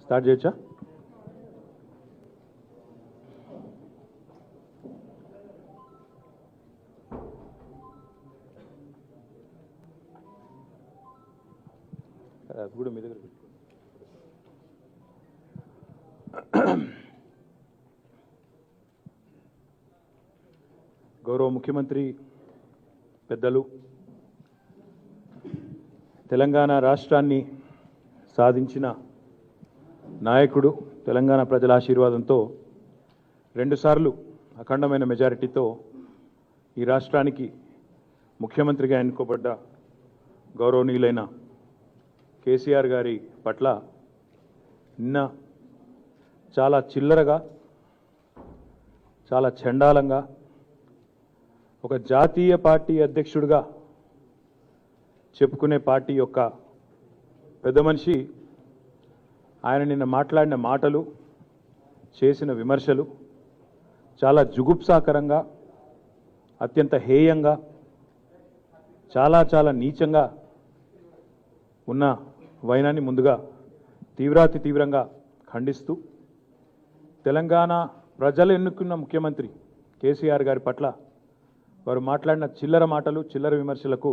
Start చేయొచ్చా? అది కూడా మీ దగ్గర గౌరవ ముఖ్యమంత్రి పెద్దలు తెలంగాణ రాష్ట్రాన్ని సాధించిన నాయకుడు, తెలంగాణ ప్రజల ఆశీర్వాదంతో రెండుసార్లు అఖండమైన మెజారిటీతో ఈ రాష్ట్రానికి ముఖ్యమంత్రిగా ఎన్నుకోబడ్డ గౌరవనీయులైన కేసీఆర్ గారి పట్ల నిన్న చాలా చిల్లరగా, చాలా చండాలంగా ఒక జాతీయ పార్టీ అధ్యక్షుడిగా చెప్పుకునే పార్టీ యొక్క పెద్ద మనిషి ఆయన నిన్న మాట్లాడిన మాటలు, చేసిన విమర్శలు చాలా జుగుప్సాకరంగా, అత్యంత హేయంగా, చాలా చాలా నీచంగా ఉన్న వైనాన్ని ముందుగా తీవ్రాతి తీవ్రంగా ఖండిస్తూ తెలంగాణ ప్రజలు ఎన్నుకున్న ముఖ్యమంత్రి కేసీఆర్ గారి పట్ల వారు మాట్లాడిన చిల్లర మాటలు, చిల్లర విమర్శలకు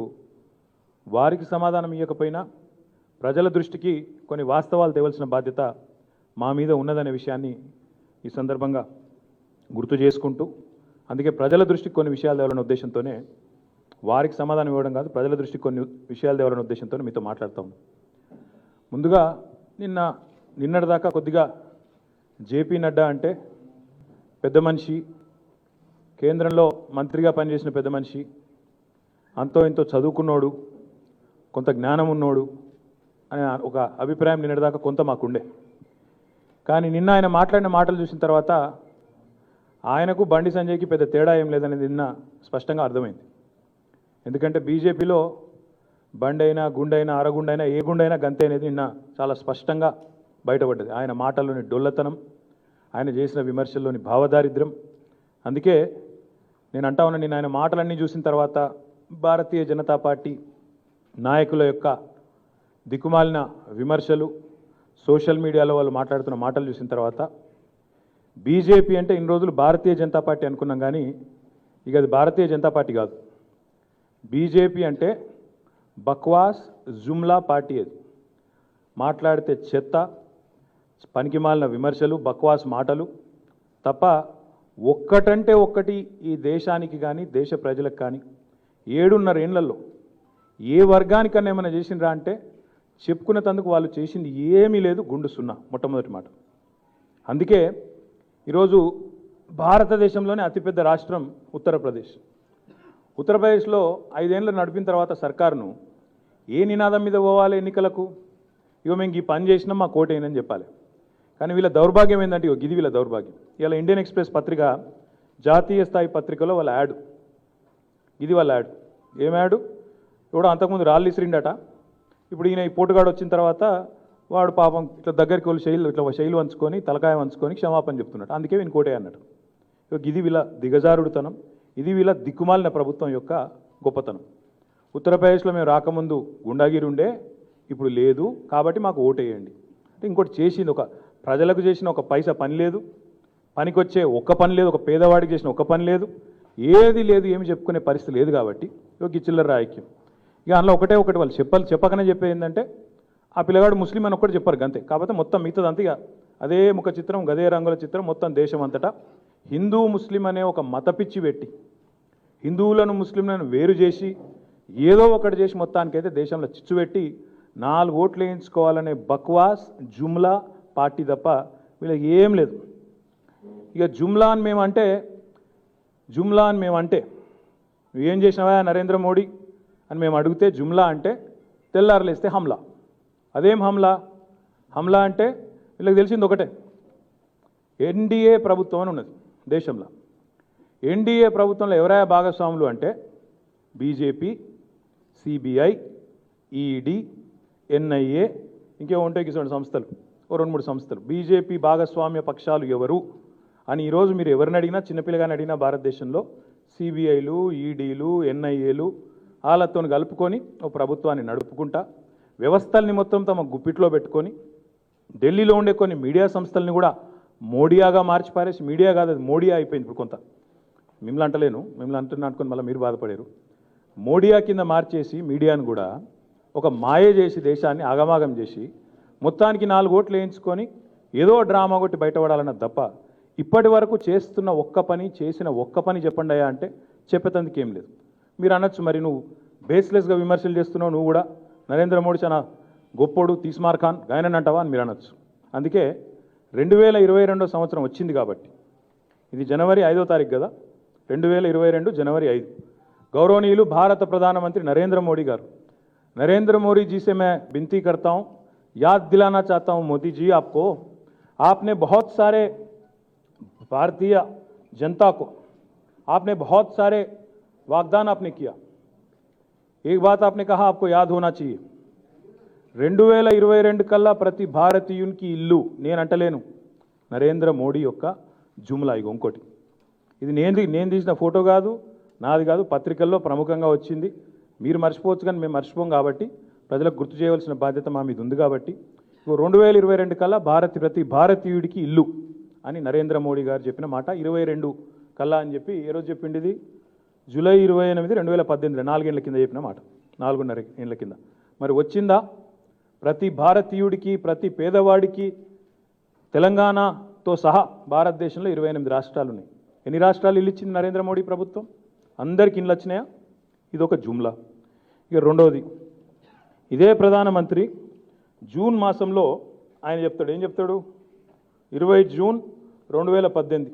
వారికి సమాధానం ఇవ్వకపోయినా ప్రజల దృష్టికి కొన్ని వాస్తవాలు తేవలసిన బాధ్యత మా మీద ఉన్నదనే విషయాన్ని ఈ సందర్భంగా గుర్తు చేసుకుంటూ, అందుకే ప్రజల దృష్టికి కొన్ని విషయాలు తేవాలనే ఉద్దేశంతోనే, వారికి సమాధానం ఇవ్వడం కాదు, ప్రజల దృష్టికి కొన్ని విషయాలు తేవాలనే ఉద్దేశంతో మీతో మాట్లాడతాం. ముందుగా నిన్నటిదాకా కొద్దిగా జేపీ నడ్డా అంటే పెద్ద మనిషి, కేంద్రంలో మంత్రిగా పనిచేసిన పెద్ద మనిషి, అంతో ఇంతో చదువుకున్నోడు, కొంత జ్ఞానం ఉన్నోడు అనే ఒక అభిప్రాయం నిన్నటిదాకా కొంత మాకుండే. కానీ నిన్న ఆయన మాట్లాడిన మాటలు చూసిన తర్వాత ఆయనకు బండి సంజయ్కి పెద్ద తేడా ఏం లేదనేది నిన్న స్పష్టంగా అర్థమైంది. ఎందుకంటే బీజేపీలో బండి అయినా, గుండైనా, అరగుండైనా, ఏ గుండైనా గంతే అనేది నిన్న చాలా స్పష్టంగా బయటపడ్డది. ఆయన మాటల్లోని డొల్లతనం, ఆయన చేసిన విమర్శల్లోని భావదారిద్ర్యం. అందుకే నేను అంటా ఉన్నా, నేను ఆయన మాటలన్నీ చూసిన తర్వాత భారతీయ జనతా పార్టీ నాయకుల యొక్క దిక్కుమాలిన విమర్శలు, సోషల్ మీడియాలో వాళ్ళు మాట్లాడుతున్న మాటలు చూసిన తర్వాత బీజేపీ అంటే ఇన్ని రోజులు భారతీయ జనతా పార్టీ అనుకున్నాం, కానీ ఇక అది భారతీయ జనతా పార్టీ కాదు. బీజేపీ అంటే బక్వాస్ జుమ్లా పార్టీ. అది మాట్లాడితే చెత్త, పనికిమాలిన విమర్శలు, బక్వాస్ మాటలు తప్ప ఒక్కటంటే ఒక్కటి ఈ దేశానికి కానీ, దేశ ప్రజలకు కానీ 7.5 ఏళ్లలో ఏ వర్గానికన్నా ఏమైనా చేసిండ్రా అంటే చెప్పుకునేందుకు వాళ్ళు చేసింది ఏమీ లేదు, గుండు సున్నా, మొట్టమొదటి మాట. అందుకే ఈరోజు భారతదేశంలోనే అతిపెద్ద రాష్ట్రం ఉత్తరప్రదేశ్. ఉత్తరప్రదేశ్లో 5 ఏళ్ళు నడిపిన తర్వాత సర్కారును ఏ నినాదం మీద పోవాలి ఎన్నికలకు? ఇగో మేము ఈ పని చేసినాం, మా కోటేనని చెప్పాలి. కానీ వీళ్ళ దౌర్భాగ్యం ఏంటంటే, ఇది వీళ్ళ దౌర్భాగ్యం. ఇలా ఇండియన్ ఎక్స్ప్రెస్ పత్రిక, జాతీయ స్థాయి పత్రికలో వాళ్ళ యాడ్, ఇది వాళ్ళ యాడ్. ఏం యాడ్? ఇప్పుడు అంతకుముందు రాళ్ళు ఇసిరిండట, ఇప్పుడు ఈయన ఈ పోటుగాడు వచ్చిన తర్వాత వాడు పాపం ఇట్లా దగ్గరికి వెళ్ళి ఇట్లా శైలు వంచుకొని, తలకాయ వంచుకొని క్షమాపణ చెప్తున్నట్టు, అందుకే వీని కోటే అన్నట్టు. ఇది వీళ్ళ దిగజారుడుతనం, ఇది వీళ్ళ దిక్కుమాలిన ప్రభుత్వం యొక్క గొప్పతనం. ఉత్తరప్రదేశ్లో మేము రాకముందు గుండాగిరి ఉండే, ఇప్పుడు లేదు, కాబట్టి మాకు ఓటేయండి అంటే ఇంకోటి చేసింది, ఒక ప్రజలకు చేసిన ఒక పైసా పని లేదు, పనికొచ్చే ఒక్క పని లేదు, ఒక పేదవాడికి చేసిన ఒక్క పని లేదు, ఏది లేదు, ఏమి చెప్పుకునే పరిస్థితి లేదు. కాబట్టి ఈ చిల్లర రాయక్యం. ఇక అందులో ఒకటి వాళ్ళు చెప్పకనే చెప్పేది ఏంటంటే, ఆ పిల్లగాడు ముస్లిం అని ఒక్కటి చెప్పారు అంతే. కాకపోతే మొత్తం మిగతాదంతా ఇక అదే ముఖ చిత్రం, గదే రంగుల చిత్రం, మొత్తం దేశం అంతటా హిందూ ముస్లిం అనే ఒక మతపిచ్చి పెట్టి, హిందువులను ముస్లింలను వేరు చేసి ఏదో ఒకటి చేసి మొత్తానికైతే దేశంలో చిచ్చు పెట్టి 4 ఓట్లు వేయించుకోవాలనే బక్వాస్ జుమ్లా పార్టీ తప్ప వీళ్ళకి ఏం లేదు. ఇక జుమ్లా అని మేమంటే నువ్వేం చేసినావా నరేంద్ర మోడీ అని మేము అడిగితే, జుమ్లా అంటే తెల్లారలేస్తే హమ్లా. అదేం హమ్లా అంటే వీళ్ళకి తెలిసింది ఒకటే, ఎన్డీఏ ప్రభుత్వం అని ఉన్నది దేశంలో. ఎన్డీఏ ప్రభుత్వంలో ఎవరైనా భాగస్వాములు అంటే బీజేపీ, సిబిఐ, ఈడీ, ఎన్ఐఏ, ఇంకేమో ఉంటాయి కిసోంటి సంస్థలు, 2-3 సంస్థలు. బీజేపీ భాగస్వామ్య పక్షాలు ఎవరు అని ఈరోజు మీరు ఎవరిని అడిగినా, చిన్నపిల్లగాని అడిగినా భారతదేశంలో సిబిఐలు, ఈడీలు, ఎన్ఐఏలు వాళ్ళతో కలుపుకొని ఓ ప్రభుత్వాన్ని నడుపుకుంటా వ్యవస్థల్ని మొత్తం తమ గుప్పిట్లో పెట్టుకొని ఢిల్లీలో ఉండే కొన్ని మీడియా సంస్థల్ని కూడా మోడియాగా మార్చి పారేసి, మీడియా కాదు అది మోడియా అయిపోయింది ఇప్పుడు కొంత. మిమ్మల్ని అంటలేను, మిమ్మల్ని అంటున్నానుకొని మళ్ళీ మీరు బాధపడారు. మోడియా కింద మార్చేసి మీడియాను కూడా ఒక మాయ చేసి దేశాన్ని ఆగమాగం చేసి మొత్తానికి 4 ఓట్లు వేయించుకొని ఏదో డ్రామా కొట్టి బయటపడాలన్న తప్ప ఇప్పటి వరకు చేస్తున్న చేసిన ఒక్క పని చెప్పండి అయ్యా అంటే చెప్పేందుకు ఏం లేదు. మీరు అనొచ్చు, మరి నువ్వు బేస్లెస్గా విమర్శలు చేస్తున్నావు, నువ్వు కూడా నరేంద్ర మోడీ చాలా గొప్పోడు తీస్మార్ ఖాన్ గాయనని అంటావా అని మీరు అనొచ్చు. అందుకే 2022 సంవత్సరం వచ్చింది కాబట్టి, ఇది జనవరి 5వ తారీఖు కదా, 2022 జనవరి 5 गौरवनीय भारत प्रधानमंत्री नरेंद्र मोदी गारू, नरेंद्र मोदी जी से मैं विनती करता हूं, याद दिलाना चाहता हूं मोदी जी आपको, आपने बहुत सारे भारतीय जनता को आपने बहुत सारे वाग्दान आपने किया. एक बात आपने कहा आपको याद होना चाहिए, 2022 కల్లా ప్రతి భారతీయునికి ఇల్లు నేను అంటలేను, నరేంద్ర మోడీ యొక్క జుమ్లా. ఇగో ఇంకోటి, ఇది నేను తీసిన ఫోటో కాదు, నాది కాదు, పత్రికల్లో ప్రముఖంగా వచ్చింది. మీరు మర్చిపోవచ్చు కానీ మేము మర్చిపోం కాబట్టి ప్రజలకు గుర్తు చేయవలసిన బాధ్యత మా మీద ఉంది కాబట్టి, 2022 కల్లా ప్రతి భారతీయుడికి ఇల్లు అని నరేంద్ర మోడీ గారు చెప్పిన మాట 22 కల్లా అని చెప్పి ఏ రోజు చెప్పింది, ఇది జూలై 28, 2018, 4 ఏళ్ల కింద చెప్పిన మాట, 4.5 ఏళ్ల కింద. మరి వచ్చిందా? ప్రతి భారతీయుడికి, ప్రతి పేదవాడికి, తెలంగాణతో సహా భారతదేశంలో 28 రాష్ట్రాలు ఉన్నాయి. ఎన్ని రాష్ట్రాలు ఇల్లు ఇచ్చింది నరేంద్ర మోడీ ప్రభుత్వం? అందరికి ఇల్లు వచ్చినాయా? ఇది ఒక జుమ్లా. ఇక రెండోది, ఇదే ప్రధానమంత్రి జూన్ మాసంలో ఆయన చెప్తాడు, ఏం చెప్తాడు, 20 June 2018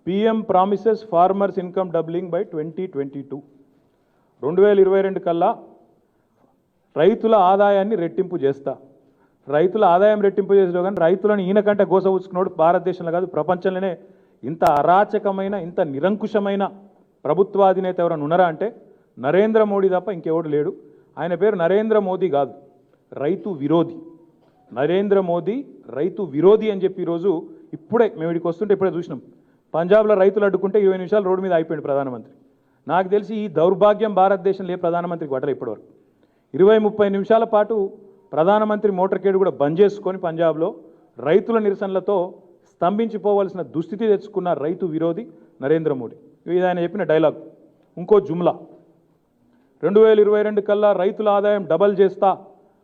PM promises farmers income doubling by 2022. 2022 కల్లా రైతుల ఆదాయాన్ని రెట్టింపు చేస్తా. రైతుల ఆదాయం రెట్టింపు చేసడం కానీ రైతులను ఈయనకంటే గోసవుచ్చుకున్నాడు భారతదేశంలో కాదు ప్రపంచంలోనే ఇంత అరాచకమైన, ఇంత నిరంకుశమైన ప్రభుత్వాధినేత ఎవరైనా ఉన్నారా అంటే నరేంద్ర మోడీ తప్ప ఇంకెవడు లేడు. ఆయన పేరు నరేంద్ర మోదీ కాదు, రైతు విరోధి. నరేంద్ర మోదీ రైతు విరోధి అని చెప్పి ఈరోజు ఇప్పుడే మేము ఇక్కడికి వస్తుంటే ఇప్పుడే చూసినాం, పంజాబ్లో రైతులు అడ్డుకుంటే 20 నిమిషాలు రోడ్డు మీద అయిపోయింది ప్రధానమంత్రి. నాకు తెలిసి ఈ దౌర్భాగ్యం భారతదేశంలో ఏ ప్రధానమంత్రికి పట్టలే ఇప్పటివరకు. 20-30 నిమిషాల పాటు ప్రధానమంత్రి మోటార్ కేడు కూడా బంద్ చేసుకొని పంజాబ్లో రైతుల నిరసనలతో స్తంభించిపోవలసిన దుస్థితి తెచ్చుకున్న రైతు విరోధి నరేంద్ర మోడీ. ఇది ఆయన చెప్పిన డైలాగ్. ఇంకో జుమ్లా, 2022 కల్లా రైతుల ఆదాయం డబల్ చేస్తా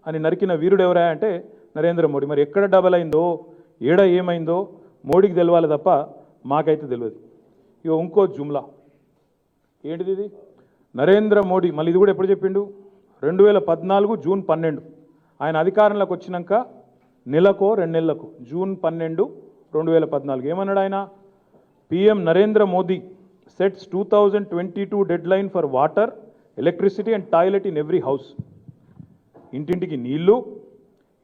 అని నరికిన వీరుడు ఎవరా అంటే నరేంద్ర మోడీ. మరి ఎక్కడ డబల్ అయిందో, ఏడ ఏమైందో మోడీకి తెలవాలి తప్ప మాకైతే తెలియదు. ఇక ఇంకో జుమ్లా ఏంటిది, ఇది నరేంద్ర మోడీ మళ్ళీ ఇది కూడా ఎప్పుడు చెప్పిండు, 2014 జూన్ 12 ఆయన అధికారంలోకి వచ్చినాక నెలకో 2 నెలలకు, జూన్ 12, 2014 ఏమన్నాడు ఆయన, PM Narendra Modi sets 2022 dead line for water, electricity and toilet in every house. ఇంటింటికి నీళ్లు,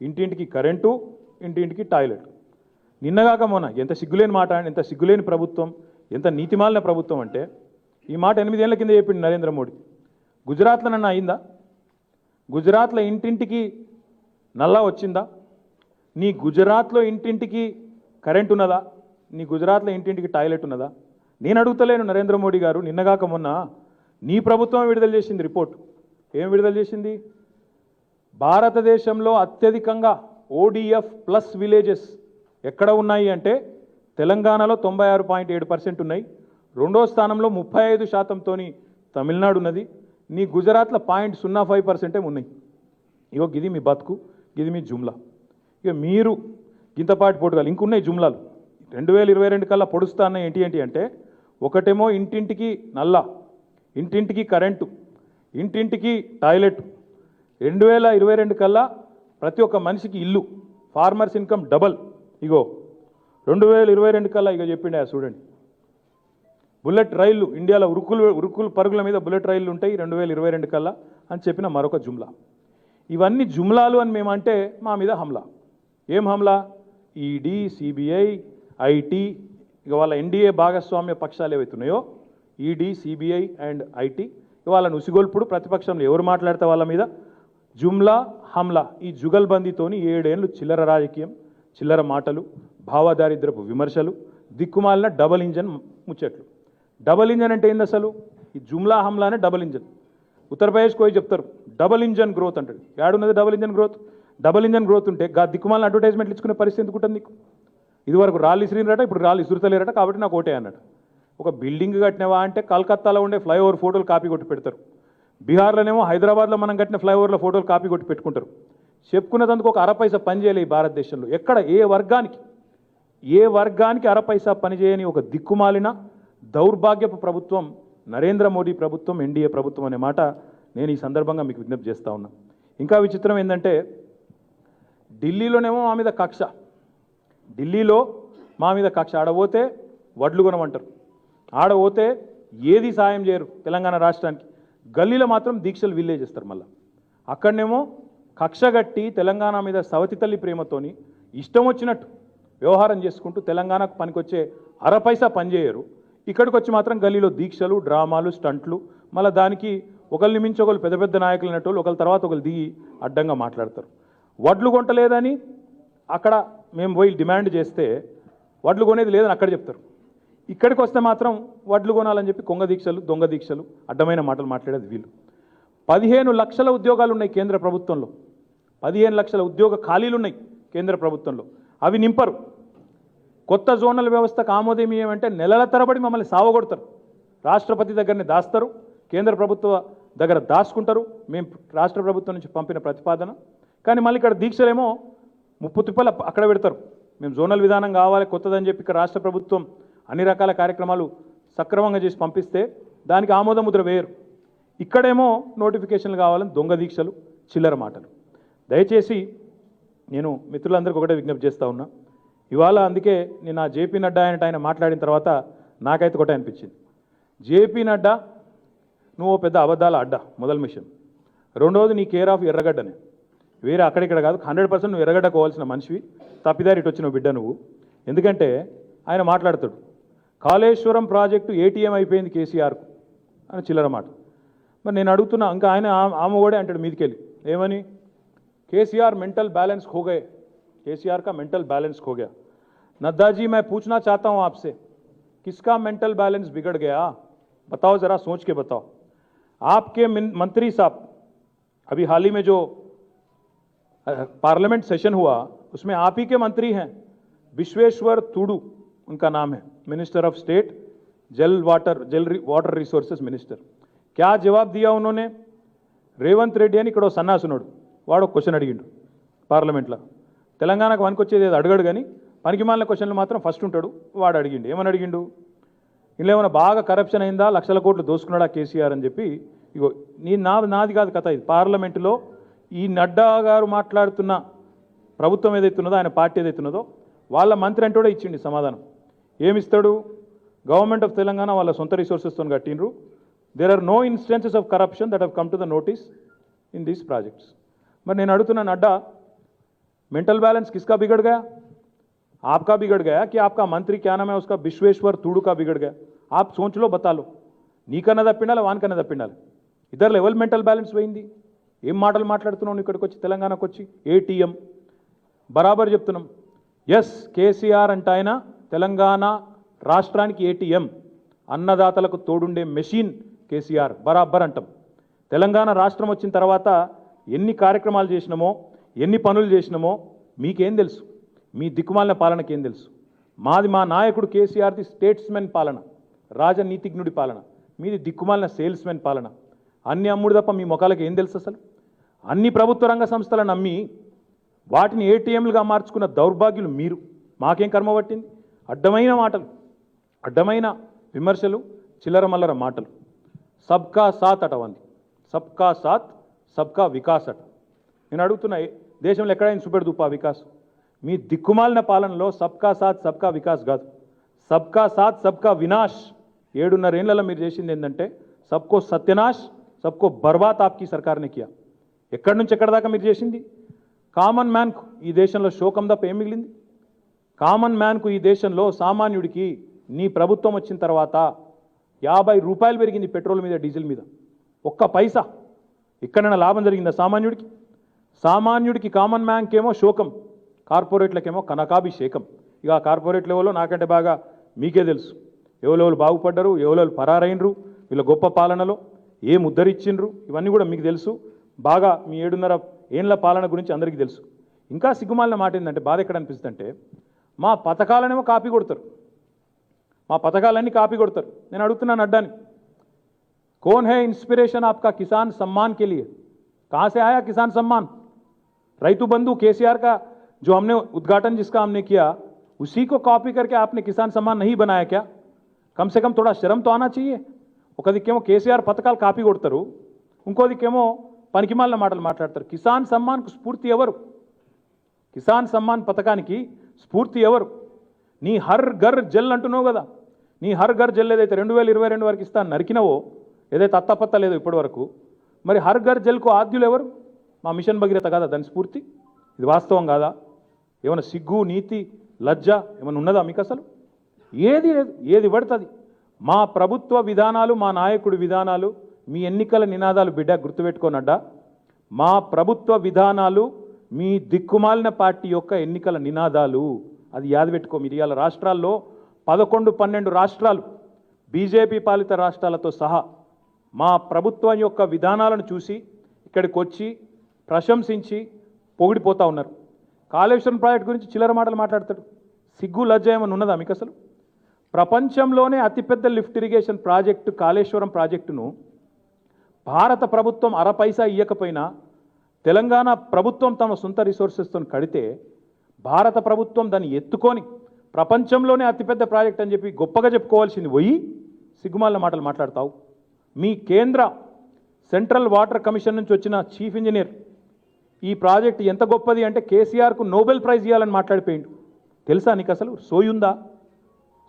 ఇంటింటికి కరెంటు, ఇంటింటికి టాయిలెట్. నిన్నగాక మొన్న ఎంత సిగ్గులేని మాట, ఎంత సిగ్గులేని ప్రభుత్వం, ఎంత నీతిమాలిన ప్రభుత్వం అంటే ఈ మాట 8 ఏళ్ల కింద చెప్పింది నరేంద్ర మోడీ. గుజరాత్లో నన్ను అయిందా? గుజరాత్లో ఇంటింటికి నల్లా వచ్చిందా? నీ గుజరాత్లో ఇంటింటికి కరెంట్ ఉన్నదా? నీ గుజరాత్లో ఇంటింటికి టాయిలెట్ ఉన్నదా? నేను అడుగుతలేను నరేంద్ర మోడీ గారు. నిన్నగాక మొన్న నీ ప్రభుత్వం విడుదల చేసింది రిపోర్ట్. ఏం విడుదల చేసింది? భారతదేశంలో అత్యధికంగా ODF ప్లస్ విలేజెస్ ఎక్కడ ఉన్నాయి అంటే తెలంగాణలో 96.7% ఉన్నాయి. రెండో స్థానంలో 35%తో తమిళనాడు ఉన్నది. నీ గుజరాత్లో 0.05% ఉన్నాయి. ఇగో గిది మీ బతుకు, గిది మీ జుమ్లా. ఇక మీరు గింతపాటి పోటుగాలు ఇంకున్నాయి జుమ్లాలు. 2022 కల్లా పొడుస్తా అన్న ఏంటి అంటే ఒకటేమో ఇంటింటికి నల్లా, ఇంటింటికి కరెంటు, ఇంటింటికి టాయిలెట్. 2022 కల్లా ప్రతి ఒక్క మనిషికి ఇల్లు, ఫార్మర్స్ ఇన్కమ్ డబల్. ఇగో 2022 కల్లా ఇక చెప్పిండే చూడండి, బుల్లెట్ రైళ్లు ఇండియాలో ఉరుకులు పరుగుల మీద బుల్లెట్ రైళ్లు ఉంటాయి 2022 కల్లా అని చెప్పిన మరొక జుమ్లా. ఇవన్నీ జుమ్లాలు అని మేమంటే మా మీద హమ్లా. ఏం హమ్లా? ఈడీ, సిబిఐ, ఐటీ, ఇక వాళ్ళ ఎన్డీఏ భాగస్వామ్య పక్షాలు ఏవైతున్నాయో ఈడీ, సిబిఐ అండ్ ఐటీ, వాళ్ళని ఉసిగొల్పుడు, ప్రతిపక్షంలో ఎవరు మాట్లాడితే వాళ్ళ మీద జుమ్లా, హమ్లా. ఈ జుగల్బందీతోని 7 ఏళ్ళు చిల్లర రాజకీయం, చిల్లర మాటలు, భావదారిద్రపు విమర్శలు, దిక్కుమాలిన డబల్ ఇంజన్ ముచ్చట్లు. డబల్ ఇంజన్ అంటే ఏంది అసలు? ఈ జుమ్లా హమ్లానే డబల్ ఇంజన్. ఉత్తరప్రదేశ్ పోయి చెప్తారు డబల్ ఇంజన్ గ్రోత్ అంటాడు. ఏడున్నది double engine growth? Double engine growth ఉంటే దిక్కుమాలను అడ్వర్టైజ్మెంట్లు ఇచ్చుకునే పరిస్థితి ఎందుకు ఉంటుంది నీకు? ఇదివరకు రాళ్ళు ఇసిరినరట, ఇప్పుడు రాళ్ళు ఇసురుతలేరట, కాబట్టి నాకు ఓటే అన్నాడు. ఒక బిల్డింగ్ కట్టినవా అంటే కలకత్తాలో ఉండే ఫ్లైఓవర్ ఫోటోలు కాపీ కొట్టి పెడతారు. బీహార్లోనేమో హైదరాబాద్లో మనం కట్టిన ఫ్లైఓవర్ల ఫోటోలు కాపీ కొట్టి పెట్టుకుంటారు. చెప్పుకున్నదందుకు ఒక అరపైసా పని చేయలే ఈ భారతదేశంలో. ఎక్కడ ఏ వర్గానికి అరపైసా పని చేయని ఒక దిక్కుమాలిన దౌర్భాగ్యపు ప్రభుత్వం నరేంద్ర మోడీ ప్రభుత్వం, ఎన్డీఏ ప్రభుత్వం అనే మాట నేను ఈ సందర్భంగా మీకు విజ్ఞప్తి చేస్తూ ఉన్నా. ఇంకా విచిత్రం ఏంటంటే ఢిల్లీలోనేమో మా మీద కక్ష, ఢిల్లీలో మా మీద కక్ష. ఆడపోతే వడ్లు కొనమంటారు, ఆడపోతే ఏది సాయం చేయరు తెలంగాణ రాష్ట్రానికి. గల్లీలో మాత్రం దీక్షలు వీళ్ళే చేస్తారు. మళ్ళీ అక్కడనేమో కక్ష గట్టి తెలంగాణ మీద సవతి తల్లి ప్రేమతోని ఇష్టం వచ్చినట్టు వ్యవహారం చేసుకుంటూ తెలంగాణకు పనికొచ్చే అరపైసా పనిచేయరు. ఇక్కడికి వచ్చి మాత్రం గల్లీలో దీక్షలు, డ్రామాలు, స్టంట్లు, మళ్ళీ దానికి ఒకరిని మించి ఒకరు పెద్ద పెద్ద నాయకులు అనేటోళ్ళు ఒకరి తర్వాత ఒకరు దిగి అడ్డంగా మాట్లాడతారు. వడ్లు కొంటలేదని అక్కడ మేము పోయి డిమాండ్ చేస్తే వడ్లు కొనేది లేదని అక్కడ చెప్తారు. ఇక్కడికి వస్తే మాత్రం వడ్లు కొనాలని చెప్పి కొంగ దీక్షలు, దొంగ దీక్షలు, అడ్డమైన మాటలు మాట్లాడేది వీళ్ళు. 15 లక్షల ఉద్యోగాలు ఉన్నాయి కేంద్ర ప్రభుత్వంలో, 15 లక్షల ఉద్యోగ ఖాళీలు ఉన్నాయి కేంద్ర ప్రభుత్వంలో. అవి నింపరు. కొత్త జోనల్ వ్యవస్థకు ఆమోదమీయం అంటే నెలల తరబడి మమ్మల్ని సావగొడతారు. రాష్ట్రపతి దగ్గరనే దాస్తారు, కేంద్ర ప్రభుత్వ దగ్గర దాచుకుంటారు. మేము రాష్ట్ర ప్రభుత్వం నుంచి పంపిన ప్రతిపాదన కానీ మళ్ళీ ఇక్కడ దీక్షలేమో ముప్పు తిప్పలు అక్కడ పెడతారు. మేము జోనల్ విధానం కావాలి కొత్తదని చెప్పి ఇక్కడ రాష్ట్ర ప్రభుత్వం అన్ని రకాల కార్యక్రమాలు సక్రమంగా చేసి పంపిస్తే దానికి ఆమోద ముద్ర వేయరు. ఇక్కడేమో నోటిఫికేషన్లు కావాలని దొంగ దీక్షలు, చిల్లర మాటలు. దయచేసి నేను మిత్రులందరికీ ఒకటే విజ్ఞప్తి చేస్తూ ఉన్నా. ఇవాళ అందుకే నేను ఆ జేపీ నడ్డా ఆయన మాట్లాడిన తర్వాత నాకైతే ఒకటే అనిపించింది. జేపీ నడ్డా నువ్వు పెద్ద అబద్ధాల అడ్డా మొదలు మిషన్, రెండోది నీ కేర్ ఆఫ్ ఎర్రగడ్డనే, వేరే అక్కడిక్కడ కాదు. 100% నువ్వు ఎర్రగడ్డ కోవాల్సిన మనిషివి, తప్పిదారి ఇటు వచ్చిన బిడ్డ నువ్వు. ఎందుకంటే ఆయన మాట్లాడతాడు కాళేశ్వరం ప్రాజెక్టు ఏటీఎం అయిపోయింది కేసీఆర్కు అని చిల్లర మాట. మరి నేను అడుగుతున్నా, ఇంకా ఆయన ఆమె కూడా అంటాడు మీదికెళ్ళి ఏమని, केसीआर मेंटल बैलेंस खो गए, केसीआर का मेंटल बैलेंस खो गया। नड्डा जी मैं पूछना चाहता हूं आपसे, किसका मेंटल बैलेंस बिगड़ गया? बताओ, जरा सोच के बताओ। आपके मंत्री साहब, अभी हाल ही में जो पार्लियामेंट सेशन हुआ उसमें आप ही के मंत्री हैं, विश्वेश्वर तुडू उनका नाम है, मिनिस्टर ऑफ स्टेट, जल वाटर रिसोर्सेज मिनिस्टर। क्या जवाब दिया उन्होंने? రేవంత్ రెడ్డి అని ఇక్కడ సన్నాసునుడు వాడు క్వశ్చన్ అడిగిండు పార్లమెంట్లో. తెలంగాణకు వనికొచ్చేది ఏదో అడగడు కానీ పనికిమాలిన క్వశ్చన్లు మాత్రం ఫస్ట్ ఉంటాడు. వాడు అడిగిండు, ఏమని అడిగిండు, ఇలా ఏమైనా బాగా కరప్షన్ అయిందా, లక్షల కోట్లు దోసుకున్నాడా కేసీఆర్ అని చెప్పి. ఇగో నాది కాదు కథ, ఇది పార్లమెంటులో ఈ నడ్డా గారు మాట్లాడుతున్న ప్రభుత్వం ఏదైతున్నదో, ఆయన పార్టీ ఏదైతున్నదో వాళ్ళ మంత్రి అంటే కూడా ఇచ్చిండి సమాధానం. ఏమిస్తాడు? గవర్నమెంట్ ఆఫ్ తెలంగాణ వాళ్ళ సొంత రిసోర్సెస్తో కట్టినరు. There are no instances of corruption that have come to the notice in these projects. మరి నేను అడుగుతున్నా, నడ్డా मेंटल बैलेंस किसका बिगड़ गया? आपका बिगड़ गया कि आपका मंत्री क्या नाम है उसका, विश्वेश्वर तुडू का बिगड़ गया? आप सोच लो, बता लो. నీకన్నా తప్పిండాలి, వానికన్నా తప్పిండాలి. ఇద్దరు లెవెల్ మెంటల్ బ్యాలెన్స్ పోయింది. ఏం మాటలు మాట్లాడుతున్నావు ఇక్కడికి వచ్చి, తెలంగాణకు వచ్చి ఏటీఎం బరాబర్ చెప్తున్నాం. ఎస్, కేసీఆర్ అంటే ఆయన తెలంగాణ రాష్ట్రానికి ఏటీఎం, అన్నదాతలకు తోడుండే మెషిన్ కేసీఆర్ బరాబర్ అంటాం. తెలంగాణ రాష్ట్రం వచ్చిన తర్వాత ఎన్ని కార్యక్రమాలు చేసినామో, ఎన్ని పనులు చేసినామో మీకేం తెలుసు? మీ దిక్కుమాలిన పాలనకి ఏం తెలుసు? మా నాయకుడు కేసీఆర్ది స్టేట్స్మెన్ పాలన, రాజనీతిజ్ఞుడి పాలన, మీది దిక్కుమాలిన సేల్స్మెన్ పాలన. అన్ని అమ్ముడు తప్ప మీ ముఖాలకు ఏం తెలుసు అసలు? అన్ని ప్రభుత్వ రంగ సంస్థలను అమ్మి వాటిని ఏటీఎంలుగా మార్చుకున్న దౌర్భాగ్యులు మీరు. మాకేం కర్మ పట్టింది? అడ్డమైన మాటలు, అడ్డమైన విమర్శలు, చిల్లర మల్లర మాటలు. సబ్కా సాత్ అటవంది, సబ్కా సాత్ సబ్కా వికాస్ అట. నేను అడుగుతున్నా, దేశంలో ఎక్కడైనా చూపెడుతుపా వికాస్? మీ దిక్కుమాలిన పాలనలో సబ్కా సాత్ సబ్కా వికాస్ కాదు, సబ్కా సాత్ సబ్కా వినాష్. 7.5 ఏళ్లలో మీరు చేసింది ఏంటంటే సబ్కో సత్యనాష్, సబ్కో బర్బాత్ ఆప్కి సర్కార్నే కియా. ఎక్కడి నుంచి ఎక్కడి దాకా మీరు చేసింది? కామన్ మ్యాన్కు ఈ దేశంలో శోకం తప్ప ఏం మిగిలింది? కామన్ మ్యాన్కు ఈ దేశంలో సామాన్యుడికి నీ ప్రభుత్వం వచ్చిన తర్వాత 50 రూపాయలు పెరిగింది పెట్రోల్ మీద, డీజిల్ మీద. ఒక్క పైసా ఎక్కడైనా లాభం జరిగిందా సామాన్యుడికి? సామాన్యుడికి కామన్ మ్యాన్కేమో శోకం, కార్పొరేట్లకేమో కనకాభిషేకం. ఇక కార్పొరేట్ లెవెల్లో నాకంటే బాగా మీకే తెలుసు. ఎవరెవరు బాగుపడ్డరు, ఎవరెవరు పరారైనరు, వీళ్ళ గొప్ప పాలనలో ఏం ఉద్ధరించిండ్రు, ఇవన్నీ కూడా మీకు తెలుసు. బాగా మీ 7.5 ఏళ్ల పాలన గురించి అందరికీ తెలుసు. ఇంకా సిగ్గుమాలిన మాట ఏంటంటే, బాధ ఎక్కడ అనిపిస్తుందంటే, మా పథకాలనేమో కాపీ కొడతారు, మా పథకాలన్నీ కాపీ కొడతారు. నేను అడుగుతున్నాను అడ్డాని, कौन है इंस्पिरेशन आपका किसान सम्मान के लिए? कहाँ से आया किसान सम्मान? रैतु बंधु केसीआर का जो हमने उद्घाटन जिसका हमने किया, उसी को कॉपी करके आपने किसान सम्मान नहीं बनाया क्या? कम से कम थोड़ा शर्म तो आना चाहिए. ఒక దిక్కేమో కేసీఆర్ పథకాలు కాపీ కొడతారు, ఇంకో దిక్కేమో పనికిమాలిన మాటలు మాట్లాడతారు. కిసాన్ సమ్మాన్కు స్ఫూర్తి ఎవరు? కిసాన్ సమ్మాన్ పథకానికి స్ఫూర్తి ఎవరు? నీ హర్ ఘర్ జల్ అంటున్నావు కదా, నీ హర్ ఘర్ జల్ ఏదైతే 2022 వరకు ఇస్తా నరికినవో, ఏదైతే అత్తపత్త లేదో ఇప్పటి వరకు, మరి హర్ ఘర్ జల్కు ఆద్యులు ఎవరు? మా మిషన్ భగీరథ కాదా దాని స్ఫూర్తి? ఇది వాస్తవం కాదా? ఏమైనా సిగ్గు, నీతి, లజ్జ ఏమైనా ఉన్నదా మీకు అసలు? ఏది లేదు, ఏది పడుతుంది. మా ప్రభుత్వ విధానాలు, మా నాయకుడి విధానాలు, మీ ఎన్నికల నినాదాలు బిడ్డ గుర్తుపెట్టుకోనడ్డా. మా ప్రభుత్వ విధానాలు మీ దిక్కుమాలిన పార్టీ యొక్క ఎన్నికల నినాదాలు, అది యాది పెట్టుకో. మీరు ఇవాళ రాష్ట్రాల్లో 11-12 రాష్ట్రాలు బీజేపీ పాలిత రాష్ట్రాలతో సహా మా ప్రభుత్వం యొక్క విధానాలను చూసి ఇక్కడికి వచ్చి ప్రశంసించి పొగిడిపోతూ ఉన్నారు. కాళేశ్వరం ప్రాజెక్ట్ గురించి చిల్లర మాటలు మాట్లాడతాడు. సిగ్గు లజ్జ ఏమని ఉన్నదా మీకు అసలు? ప్రపంచంలోనే అతిపెద్ద లిఫ్ట్ ఇరిగేషన్ ప్రాజెక్టు కాళేశ్వరం ప్రాజెక్టును భారత ప్రభుత్వం అరపైసా ఇయ్యకపోయినా తెలంగాణ ప్రభుత్వం తమ సొంత రిసోర్సెస్తో కడితే భారత ప్రభుత్వం దాన్ని ఎత్తుకొని ప్రపంచంలోనే అతిపెద్ద ప్రాజెక్ట్ అని చెప్పి గొప్పగా చెప్పుకోవాల్సింది పోయి సిగ్గుమాలిన మాటలు మాట్లాడతావు. మీ కేంద్ర సెంట్రల్ వాటర్ కమిషన్ నుంచి వచ్చిన చీఫ్ ఇంజనీర్ ఈ ప్రాజెక్ట్ ఎంత గొప్పది అంటే కేసీఆర్కు నోబెల్ ప్రైజ్ ఇవ్వాలని మాట్లాడిపోయిండు. తెలుసా నీకు అసలు? సోయి ఉందా?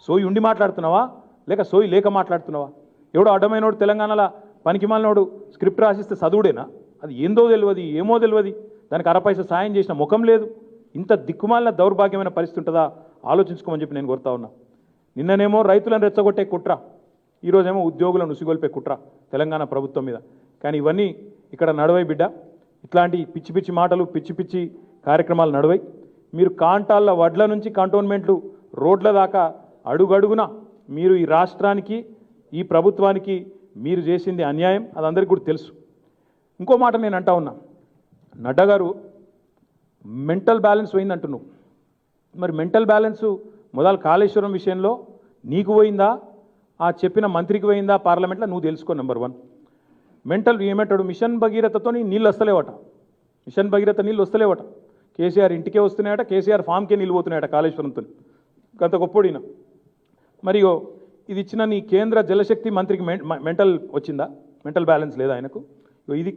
సోయి ఉండి మాట్లాడుతున్నావా లేక సోయి లేక మాట్లాడుతున్నావా? ఎవడో అడ్డమైనోడు తెలంగాణలో పనికిమాలినోడు స్క్రిప్ట్ రాసిస్తే చదువుడేనా? అది ఏందో తెలియదు, ఏమో తెలియదు, దానికి అరపైసా సాయం చేసిన ముఖం లేదు. ఇంత దిక్కుమాలిన దౌర్భాగ్యమైన పరిస్థితి ఉంటుందా? ఆలోచించుకోమని చెప్పి నేను కోరుతా ఉన్నా. నిన్ననేమో రైతులను రెచ్చగొట్టే కుట్ర, ఈరోజేమో ఉద్యోగులను ఉసిగొల్పే కుట్ర తెలంగాణ ప్రభుత్వం మీద. కానీ ఇవన్నీ ఇక్కడ నడవై బిడ్డ. ఇట్లాంటి పిచ్చి పిచ్చి మాటలు, పిచ్చి పిచ్చి కార్యక్రమాలు నడవై. మీరు కాంటాళ్ళ వడ్ల నుంచి కంటోన్మెంట్లు రోడ్ల దాకా అడుగడుగున మీరు ఈ రాష్ట్రానికి, ఈ ప్రభుత్వానికి మీరు చేసింది అన్యాయం, అది అందరికీ కూడా తెలుసు. ఇంకో మాట నేను అంటా ఉన్నా, నడ్డా గారు మెంటల్ బ్యాలెన్స్ పోయింది అంటున్నావు. మరి మెంటల్ బ్యాలెన్స్ మొదలు కాళేశ్వరం విషయంలో నీకు పోయిందా, ఆ చెప్పిన మంత్రికి పోయిందా పార్లమెంట్లో? నువ్వు తెలుసుకో. నెంబర్ 1 మెంటల్ ఏమంటాడు, మిషన్ భగీరథతో నీళ్ళు వస్తలేవట, మిషన్ భగీరథ నీళ్ళు వస్తలేవట. కేసీఆర్ ఇంటికే వస్తున్నాయట, కేసీఆర్ ఫామ్కే నీళ్ళు పోతున్నాయట కాళేశ్వరంతో. గంత గొప్పోడిన. మరి ఇది ఇచ్చిన నీ కేంద్ర జలశక్తి మంత్రికి మెంటల్ వచ్చిందా? మెంటల్ బ్యాలెన్స్ లేదా ఆయనకు? ఇది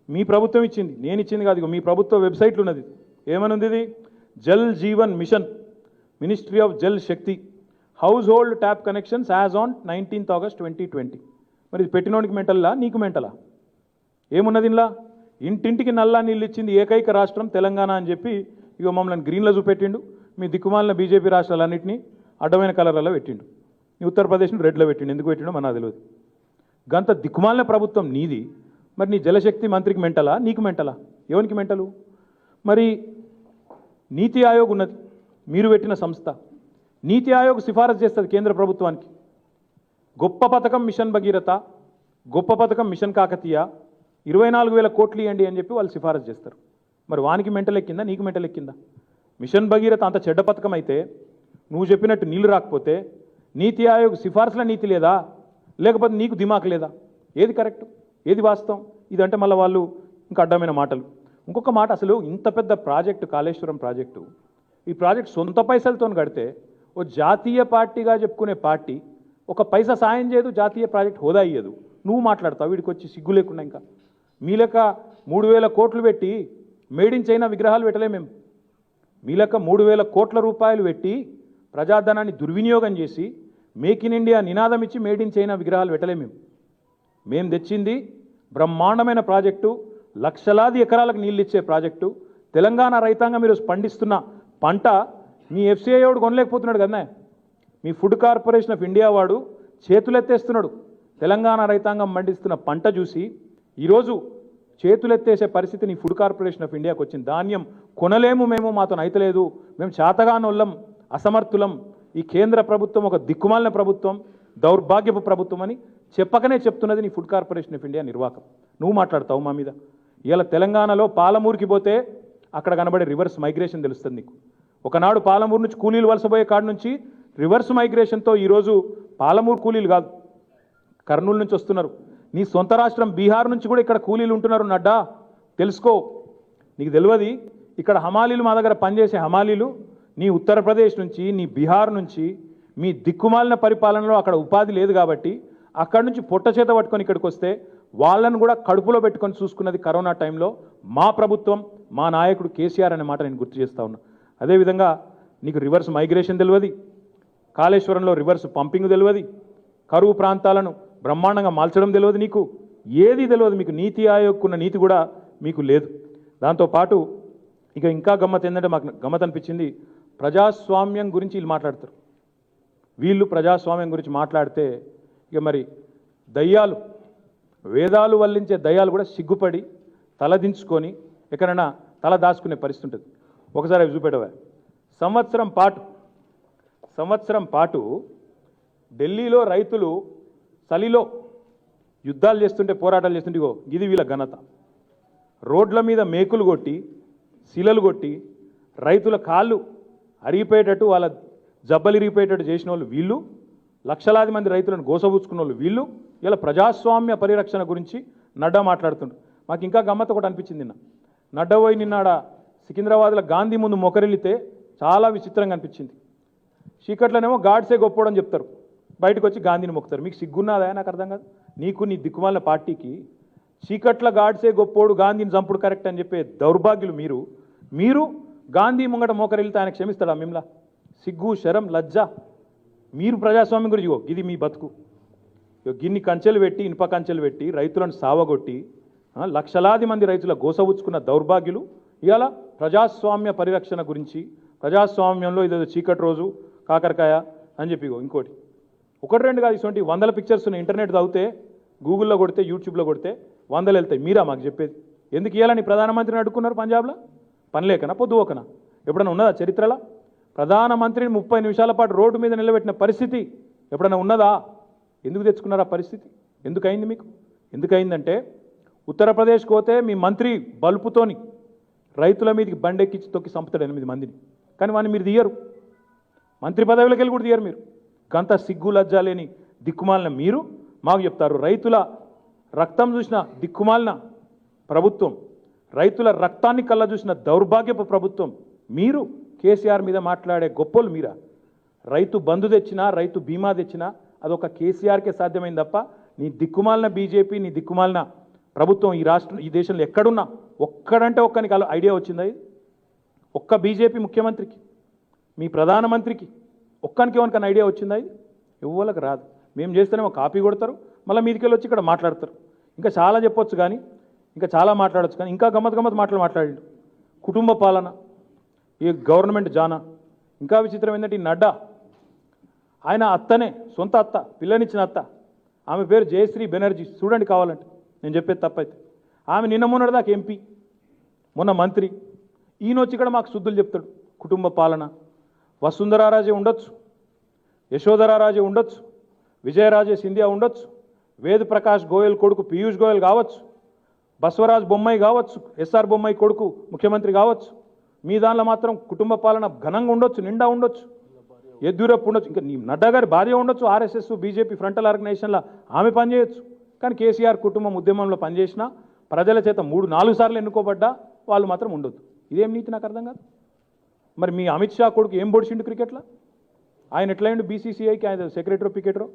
మీ ప్రభుత్వం ఇచ్చింది, నేను ఇచ్చింది కాదు. మీ ప్రభుత్వ వెబ్సైట్లు ఉన్నది. ఏమనుంది ఇది? Jal Jeevan mission, ministry of Jal Shakti, household tap connections as on 19th August 2020. మరి ఇది పెట్టినోడికి మెంటల్లా, నీకు మెంటలా? ఏమున్నది ఇలా? ఇంటింటికి నల్లా నీళ్ళు ఇచ్చింది ఏకైక రాష్ట్రం తెలంగాణ అని చెప్పి ఇక మమ్మల్ని గ్రీన్లో చూపెట్టిండు. మీ దిక్కుమాలిన బీజేపీ రాష్ట్రాలన్నింటినీ అడ్డమైన కలర్లలో పెట్టిండు. నీ ఉత్తరప్రదేశ్ని రెడ్లో పెట్టిండు. ఎందుకు పెట్టిండో మన తెలియదు. గంత దిక్కుమాలిన ప్రభుత్వం నీది. మరి నీ జలశక్తి మంత్రికి మెంటలా, నీకు మెంటలా? ఎవరికి మెంటలు? మరి నీతి ఆయోగ్ ఉన్నది, మీరు పెట్టిన సంస్థ. నీతి ఆయోగ్ సిఫారసు చేస్తుంది కేంద్ర ప్రభుత్వానికి. గొప్ప పథకం మిషన్ భగీరథ, గొప్ప పథకం మిషన్ కాకతీయ, 24,000 కోట్లు ఇవ్వండి అని చెప్పి వాళ్ళు సిఫారసు చేస్తారు. మరి వానికి మెంటల్ ఎక్కిందా, నీకు మెంటల్ ఎక్కిందా? మిషన్ భగీరథ అంత చెడ్డ పథకం అయితే, నువ్వు చెప్పినట్టు నీళ్లు రాకపోతే నీతి ఆయోగ్ సిఫారసుల నీతి లేదా, లేకపోతే నీకు దిమాక్ లేదా? ఏది కరెక్ట్, ఏది వాస్తవం? ఇదంటే మళ్ళీ వాళ్ళు ఇంకా అడ్డమైన మాటలు. ఇంకొక మాట, అసలు ఇంత పెద్ద ప్రాజెక్టు కాళేశ్వరం ప్రాజెక్టు, ఈ ప్రాజెక్ట్ సొంత పైసలతో కడితే ఓ జాతీయ పార్టీగా చెప్పుకునే పార్టీ ఒక పైసా సాయం చేయదు, జాతీయ ప్రాజెక్ట్ హోదా ఇయ్యదు. నువ్వు మాట్లాడతావు వీడికి వచ్చి సిగ్గు లేకుండా. ఇంకా మీ లెక్క 3,000 కోట్లు పెట్టి మేడ్ ఇన్ చైనా విగ్రహాలు పెట్టలే మేము. మీ లెక్క 3,000 కోట్ల రూపాయలు పెట్టి ప్రజాధనాన్ని దుర్వినియోగం చేసి మేక్ ఇన్ ఇండియా నినాదం ఇచ్చి మేడ్ ఇన్ చైనా విగ్రహాలు పెట్టలే మేము. మేము తెచ్చింది బ్రహ్మాండమైన ప్రాజెక్టు, లక్షలాది ఎకరాలకు నీళ్ళు ఇచ్చే ప్రాజెక్టు. తెలంగాణ రైతాంగం మీరు పండిస్తున్న పంట మీ ఎఫ్సిఐ వాడు కొనలేకపోతున్నాడు కదా. మీ ఫుడ్ కార్పొరేషన్ ఆఫ్ ఇండియా వాడు చేతులెత్తేస్తున్నాడు. తెలంగాణ రైతాంగం పండిస్తున్న పంట చూసి ఈరోజు చేతులెత్తేసే పరిస్థితి నీ ఫుడ్ కార్పొరేషన్ ఆఫ్ ఇండియాకి వచ్చింది. ధాన్యం కొనలేము మేము, మాతో అయితలేదు, మేము చేతగానోళ్ళం, అసమర్థులం. ఈ కేంద్ర ప్రభుత్వం ఒక దిక్కుమాలిన ప్రభుత్వం, దౌర్భాగ్యపు ప్రభుత్వం అని చెప్పకనే చెప్తున్నది నీ ఫుడ్ కార్పొరేషన్ ఆఫ్ ఇండియా నిర్వాహకం. నువ్వు మాట్లాడతావు మా మీద. ఇలా తెలంగాణలో పాలమూరుకి పోతే అక్కడ కనబడే రివర్స్ మైగ్రేషన్ తెలుస్తుంది నీకు. ఒకనాడు పాలమూరు నుంచి కూలీలు వలసపోయే కాడ నుంచి రివర్స్ మైగ్రేషన్తో ఈరోజు పాలమూరు కూలీలు కాదు, కర్నూలు నుంచి వస్తున్నారు. నీ సొంత రాష్ట్రం బీహార్ నుంచి కూడా ఇక్కడ కూలీలు ఉంటున్నారు. నడ్డా తెలుసుకో, నీకు తెలియదు. ఇక్కడ హమాలీలు మా దగ్గర పనిచేసే హమాలీలు నీ ఉత్తరప్రదేశ్ నుంచి, నీ బీహార్ నుంచి, మీ దిక్కుమాలిన పరిపాలనలో అక్కడ ఉపాధి లేదు కాబట్టి అక్కడి నుంచి పొట్ట చేత పట్టుకొని ఇక్కడికి వస్తే వాళ్ళను కూడా కడుపులో పెట్టుకొని చూసుకున్నది కరోనా టైంలో మా ప్రభుత్వం, మా నాయకుడు కేసీఆర్ అనే మాట నేను గుర్తు చేస్తా ఉన్నా. అదేవిధంగా నీకు రివర్స్ మైగ్రేషన్ తెలియదు, కాళేశ్వరంలో రివర్స్ పంపింగ్ తెలియదు, కరువు ప్రాంతాలను బ్రహ్మాండంగా మార్చడం తెలియదు, నీకు ఏది తెలియదు. మీకు నీతి ఆయోగ్కున్న నీతి కూడా మీకు లేదు. దాంతోపాటు ఇంకా గమ్మత్ ఏంటంటే మాకు గమ్మత్ అనిపించింది, ప్రజాస్వామ్యం గురించి వీళ్ళు మాట్లాడతారు. వీళ్ళు ప్రజాస్వామ్యం గురించి మాట్లాడితే ఇక మరి దయ్యాలు, వేదాలు వల్లించే దయ్యాలు కూడా సిగ్గుపడి తలదించుకొని ఎక్కడైనా తల దాచుకునే పరిస్థితి ఉంటుంది. ఒకసారి అవి చూపెట్టవా. సంవత్సరం పాటు ఢిల్లీలో రైతులు చలిలో యుద్ధాలు చేస్తుంటే, పోరాటాలు చేస్తుంటే ఇగో ఇది వీళ్ళ ఘనత. రోడ్ల మీద మేకులు కొట్టి, శిలలు కొట్టి, రైతుల కాళ్ళు అరిగిపోయేటట్టు, వాళ్ళ జబ్బలు ఇరిగిపోయేటట్టు చేసిన వాళ్ళు వీళ్ళు. లక్షలాది మంది రైతులను గోసబుచ్చుకున్న వాళ్ళు వీళ్ళు. ఇలా ప్రజాస్వామ్య పరిరక్షణ గురించి నడ్డా మాట్లాడుతుంటారు. మాకు ఇంకా గమ్మత్ ఒకటి అనిపించింది. నడ్డా పోయి నిన్నాడ సికింద్రాబాద్లో గాంధీ ముందు మొకరిల్లితే చాలా విచిత్రంగా అనిపించింది. చీకట్లనేమో గాడ్సే గొప్పోడని చెప్తారు, బయటకు వచ్చి గాంధీని మొక్కుతారు. మీకు సిగ్గున్నదా? నాకు అర్థం కాదు. నీకు నీ దిక్కుమాలిన పార్టీకి చీకట్ల గాడ్సే గొప్పోడు, గాంధీని చంపుడు కరెక్ట్ అని చెప్పే దౌర్భాగ్యులు మీరు గాంధీ ముంగట మోకరిల్లితే ఆయన క్షమిస్తాడా? మిమ్లా సిగ్గు, శరం, లజ్జ. మీరు ప్రజాస్వామ్యం గురించి ఇది మీ బతుకు. గిన్ని కంచెలు పెట్టి, ఇనుప కంచెలు పెట్టి రైతులను సావగొట్టి లక్షలాది మంది రైతుల గోసవుచ్చుకున్న దౌర్భాగ్యులు ఇవాళ ప్రజాస్వామ్య పరిరక్షణ గురించి, ప్రజాస్వామ్యంలో ఇదేదో చీకటి రోజు కాకరకాయ అని చెప్పి ఇంకోటి ఒకటి రెండు కాదు, ఇటువంటి వందల పిక్చర్స్ ఉన్నాయి. ఇంటర్నెట్ చదివితే, గూగుల్లో కొడితే, యూట్యూబ్లో కొడితే వందలు వెళ్తాయి. మీరా మాకు చెప్పేది? ఎందుకు ఇవ్వాలని ప్రధానమంత్రిని అడుక్కున్నారు పంజాబ్లో? పనిలేకనా, పొద్దువకనా? ఎప్పుడైనా ఉన్నదా చరిత్రలో? ప్రధానమంత్రిని 30 నిమిషాల పాటు రోడ్డు మీద నిలబెట్టిన పరిస్థితి ఎప్పుడైనా ఉన్నదా? ఎందుకు తెచ్చుకున్నారు ఆ పరిస్థితి? ఎందుకైంది మీకు? ఎందుకైందంటే ఉత్తరప్రదేశ్కి పోతే మీ మంత్రి బల్పుతోని రైతుల మీదకి బండెక్కించి తొక్కి చంపుతాడు 8 మందిని. కానీ వాడిని మీరు తీయరు, మంత్రి పదవిలోకి వెళ్ళి కూడా తీయరు. మీరు గంత సిగ్గు లజ్జ లేని దిక్కుమాలిన మీరు మాకు చెప్తారు రైతుల రక్తం చూసిన దిక్కుమాలిన ప్రభుత్వం, రైతుల రక్తాన్ని కళ్ళ చూసిన దౌర్భాగ్యపు ప్రభుత్వం మీరు. కేసీఆర్ మీద మాట్లాడే గొప్పలు మీరా? రైతు బంధు తెచ్చినా, రైతు బీమా తెచ్చినా అదొక కేసీఆర్కే సాధ్యమైంది తప్ప నీ దిక్కుమాలిన బీజేపీ, నీ దిక్కుమాలిన ప్రభుత్వం ఈ దేశంలో ఎక్కడున్నా ఒక్కడంటే ఒక్కనికి ఐడియా వచ్చిందా? ఒక్క బీజేపీ ముఖ్యమంత్రికి, మీ ప్రధానమంత్రికి ఒక్కనికి ఎవరికైనా ఐడియా వచ్చిందా? ఇది ఎవ్వరికి రాదు. మేము చేస్తేనేమో కాపీ కొడతారు, మళ్ళీ మీదికెళ్ళి వచ్చి ఇక్కడ మాట్లాడతారు. ఇంకా చాలా చెప్పొచ్చు కానీ, ఇంకా చాలా మాట్లాడచ్చు కానీ, ఇంకా గమ్మత్ మాట్లాడిండు. కుటుంబ పాలన, ఈ గవర్నమెంట్ జానా. ఇంకా విచిత్రం ఏంటంటే ఈ నడ్డా ఆయన అత్తనే, సొంత అత్త, పిల్లనిచ్చిన అత్త, ఆమె పేరు జయశ్రీ బెనర్జీ. చూడండి కావాలంటే, నేను చెప్పేది తప్పైతే. ఆమె నిన్న మొన్నటిదాకా ఎంపీ, మొన్న మంత్రి. ఈయన వచ్చి ఇక్కడ మాకు శుద్ధులు చెప్తాడు. కుటుంబ పాలన, వసుంధరారాజే ఉండొచ్చు, యశోధరారాజే ఉండొచ్చు, విజయరాజే సింధియా ఉండొచ్చు, వేద్ ప్రకాష్ గోయల్ కొడుకు పీయూష్ గోయల్ కావచ్చు, బసవరాజ్ బొమ్మాయి కావచ్చు, ఎస్ఆర్ బొమ్మాయి కొడుకు ముఖ్యమంత్రి కావచ్చు. మీ దానిలో మాత్రం కుటుంబ పాలన ఘనంగా ఉండొచ్చు, నిండా ఉండొచ్చు, ఎద్దురప్పు ఉండొచ్చు. ఇంకా నీ నడ్డా గారి భార్య ఉండొచ్చు, ఆర్ఎస్ఎస్ బీజేపీ ఫ్రంటల్ ఆర్గనైజేషన్లో ఆమె పనిచేయచ్చు. కానీ కేసీఆర్ కుటుంబం ఉద్యమంలో పనిచేసినా, ప్రజల చేత 3-4 సార్లు ఎన్నుకోబడ్డా వాళ్ళు మాత్రం ఉండొద్దు. ఇదేం నీతి? నాకు అర్థం కాదు. మరి మీ అమిత్ షా కొడుకు ఏం పొడిచిండు క్రికెట్లో? ఆయన ఎట్లయిండు బీసీసీఐకి? ఆయన సెక్రటరీ పికెటరో?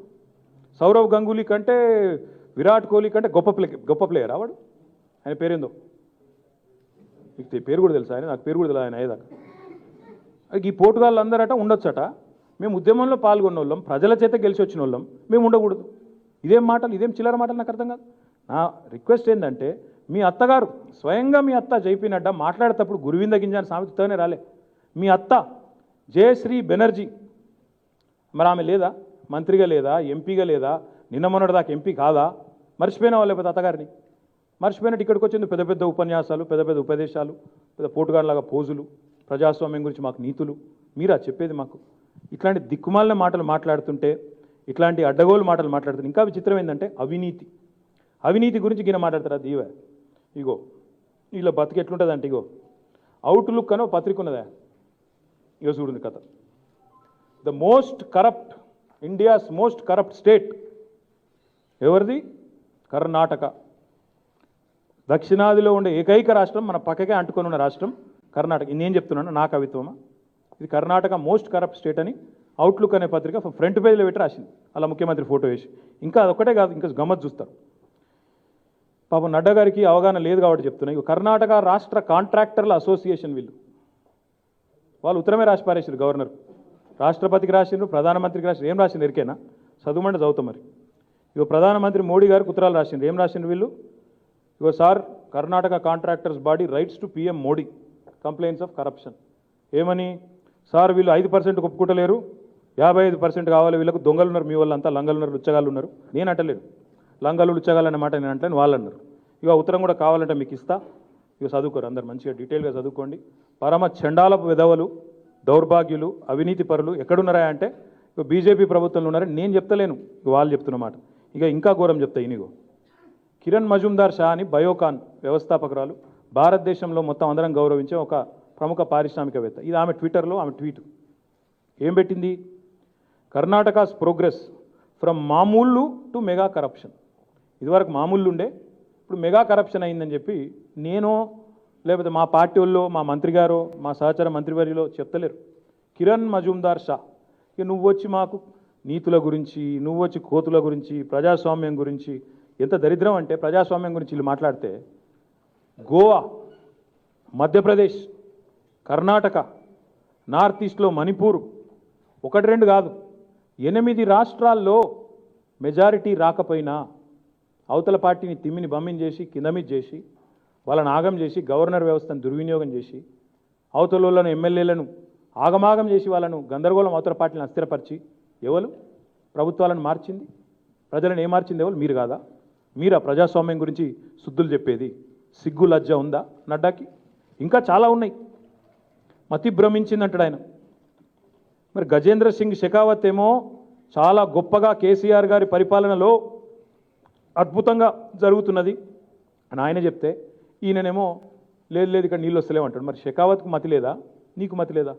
సౌరవ్ గంగూలీ కంటే, విరాట్ కోహ్లీ కంటే గొప్ప ప్లేయర్ ఆవాడు. ఆయన పేరేందో మీకు పేరు కూడా తెలుసా? ఆయన నాకు పేరు కూడా తెలుసు ఆయన అయ్యేదాకా. ఈ పోర్టుగాళ్ళు అందరట ఉండొచ్చట. మేము ఉద్యమంలో పాల్గొన్న వాళ్ళం, ప్రజల చేత గెలిచి వచ్చిన వాళ్ళం, మేము ఉండకూడదు. ఇదేం మాటలు, ఇదేం చిల్లర మాటలు? నాకు అర్థం కాదు. నా రిక్వెస్ట్ ఏంటంటే, మీ అత్తగారు స్వయంగా మీ అత్త జైపీ నడ్డా మాట్లాడేటప్పుడు గురువింద గింజ అని సామెతతోనే రాలే. మీ అత్త జయశ్రీ బెనర్జీ, మరి ఆమె లేదా? మంత్రిగా లేదా? ఎంపీగా లేదా? నిన్న మొన్నటిదాకా ఎంపీ కాదా? మర్చిపోయిన వాళ్ళు లేకపోతే అత్తగారిని మర్చిపోయినట్టు ఇక్కడికి వచ్చింది పెద్ద పెద్ద ఉపన్యాసాలు, పెద్ద పెద్ద ఉపదేశాలు, పెద్ద పోటుగాళ్ళలాగా పోజులు, ప్రజాస్వామ్యం గురించి మాకు నీతులు. మీరా చెప్పేది మాకు? ఇట్లాంటి దిక్కుమాలిన మాటలు మాట్లాడుతుంటే ఇట్లాంటి అడ్డగోలు మాటలు మాట్లాడుతారు. ఇంకా విచిత్రం ఏంటంటే అవినీతి గురించి గిన మాట్లాడతారు. అది ఇవే ఇగో వీళ్ళ బతికి ఎట్లుంటుంది అంటే ఇగో అవుట్లుక్ అని పత్రిక ఉన్నదా, ఇగో చూడండి కథ. The most corrupt India's most corrupt state ఎవరిది? కర్ణాటక. దక్షిణాదిలో ఉండే ఏకైక రాష్ట్రం, మన పక్కకే అంటుకొని ఉన్న రాష్ట్రం కర్ణాటక. నేను చెప్తున్నాను, నా కవిత్వమా? ఇది కర్ణాటక మోస్ట్ కరప్ట్ స్టేట్ అని అవుట్లుక్ అనే పత్రిక ఫ్రంట్ పేజ్లో పెట్టి రాసింది, అలా ముఖ్యమంత్రి ఫోటో వేసి. ఇంకా అదొక్కటే కాదు, ఇంకా గమ్మత్ చూస్తారు. పాపం నడ్డా గారికి అవగాహన లేదు కాబట్టి చెప్తున్నా. ఇక కర్ణాటక రాష్ట్ర కాంట్రాక్టర్ల అసోసియేషన్ వాళ్ళు ఉత్తరమే రాసి పారేసారు. గవర్నర్ రాష్ట్రపతికి రాసిండ్రు, ప్రధానమంత్రికి రాసిండ్రు. ఏం రాసిండ్రు ఎరికేనా? చదువుమంటే చదువుతాం మరి. ఇగో ప్రధానమంత్రి మోడీ గారికి ఉత్తరాలు రాసిండ్రు. ఏం రాసిండ్రు వీళ్ళు? ఇగో sir, Karnataka contractors body writes to PM Modi complaints of corruption. ఏమని? సార్ వీళ్ళు 5% ఒప్పుకుంటలేరు, 55% కావాలి వీళ్ళకు. దొంగలు ఉన్నారు మీ వాళ్ళంతా, లంగలు ఉన్నారు, లుచ్చగాళ్ళు ఉన్నారు. నేను అంటలేను లంగలు లుచ్చగాళ్ళు అనే మాట, నేను అంటలేను, వాళ్ళు అన్నారు. ఇక ఉత్తరం కూడా కావాలంటే మీకు ఇస్తా, ఇక చదువుకోరు అందరు, మంచిగా డీటెయిల్గా చదువుకోండి. పరమ చండాలపు విధవలు, దౌర్భాగ్యులు, అవినీతి పరులు ఎక్కడున్నారా అంటే ఇక బీజేపీ ప్రభుత్వంలో ఉన్నారని నేను చెప్తలేను, ఇక వాళ్ళు చెప్తున్నమాట. ఇక ఇంకా ఘోరం చెప్తా ఇనిగో. కిరణ్ మజుందార్ షా అని బయోకాన్ వ్యవస్థాపకురాలు, భారతదేశంలో మొత్తం అందరం గౌరవించే ఒక ప్రముఖ పారిశ్రామికవేత్త. ఇది ఆమె ట్విట్టర్లో ఆమె ట్వీట్ ఏం పెట్టింది? కర్ణాటకాస్ ప్రోగ్రెస్ ఫ్రమ్ మామూలు టు మెగా కరప్షన్. ఇదివరకు మామూలు ఉండే, ఇప్పుడు మెగా కరప్షన్ అయిందని చెప్పి నేను లేకపోతే మా పార్టీ వాళ్ళు, మా మంత్రి గారు, మా సహచర మంత్రివర్యులో చెప్తలేరు. కిరణ్ మజుందార్ షా, ఇక నువ్వు వచ్చి మాకు నీతుల గురించి, నువ్వు వచ్చి కోతుల గురించి, ప్రజాస్వామ్యం గురించి. ఎంత దరిద్రం అంటే ప్రజాస్వామ్యం గురించి వీళ్ళు మాట్లాడితే గోవా, మధ్యప్రదేశ్, కర్ణాటక, నార్త్ ఈస్ట్లో మణిపూర్, 1-2 కాదు 8 రాష్ట్రాల్లో మెజారిటీ రాకపోయినా అవతల పార్టీని తిమ్మిని బమ్మిని చేసి కిందమిది చేసి వాళ్ళని ఆగం చేసి గవర్నర్ వ్యవస్థను దుర్వినియోగం చేసి అవతల ఎమ్మెల్యేలను ఆగమాగం చేసి వాళ్ళను గందరగోళం అవతల పార్టీని అస్థిరపరిచి ఎవరు ప్రభుత్వాలను మార్చింది? ప్రజలను ఏం మార్చింది? ఎవరు? మీరు కాదా? మీరా ప్రజాస్వామ్యం గురించి శుద్ధులు చెప్పేది? సిగ్గు లజ్జ ఉందా నడ్డాకి? ఇంకా చాలా ఉన్నాయి. మతి భ్రమించిందంటాడు ఆయన. మరి గజేంద్ర సింగ్ షెకావత్ ఏమో చాలా గొప్పగా కేసీఆర్ గారి పరిపాలనలో అద్భుతంగా జరుగుతున్నది అని ఆయన చెప్తే, ఈయననేమో లేదు ఇక్కడ నీళ్ళు వస్తలేవు అంటాడు. మరి షెకావత్కు మతి లేదా? నీకు మతి లేదా?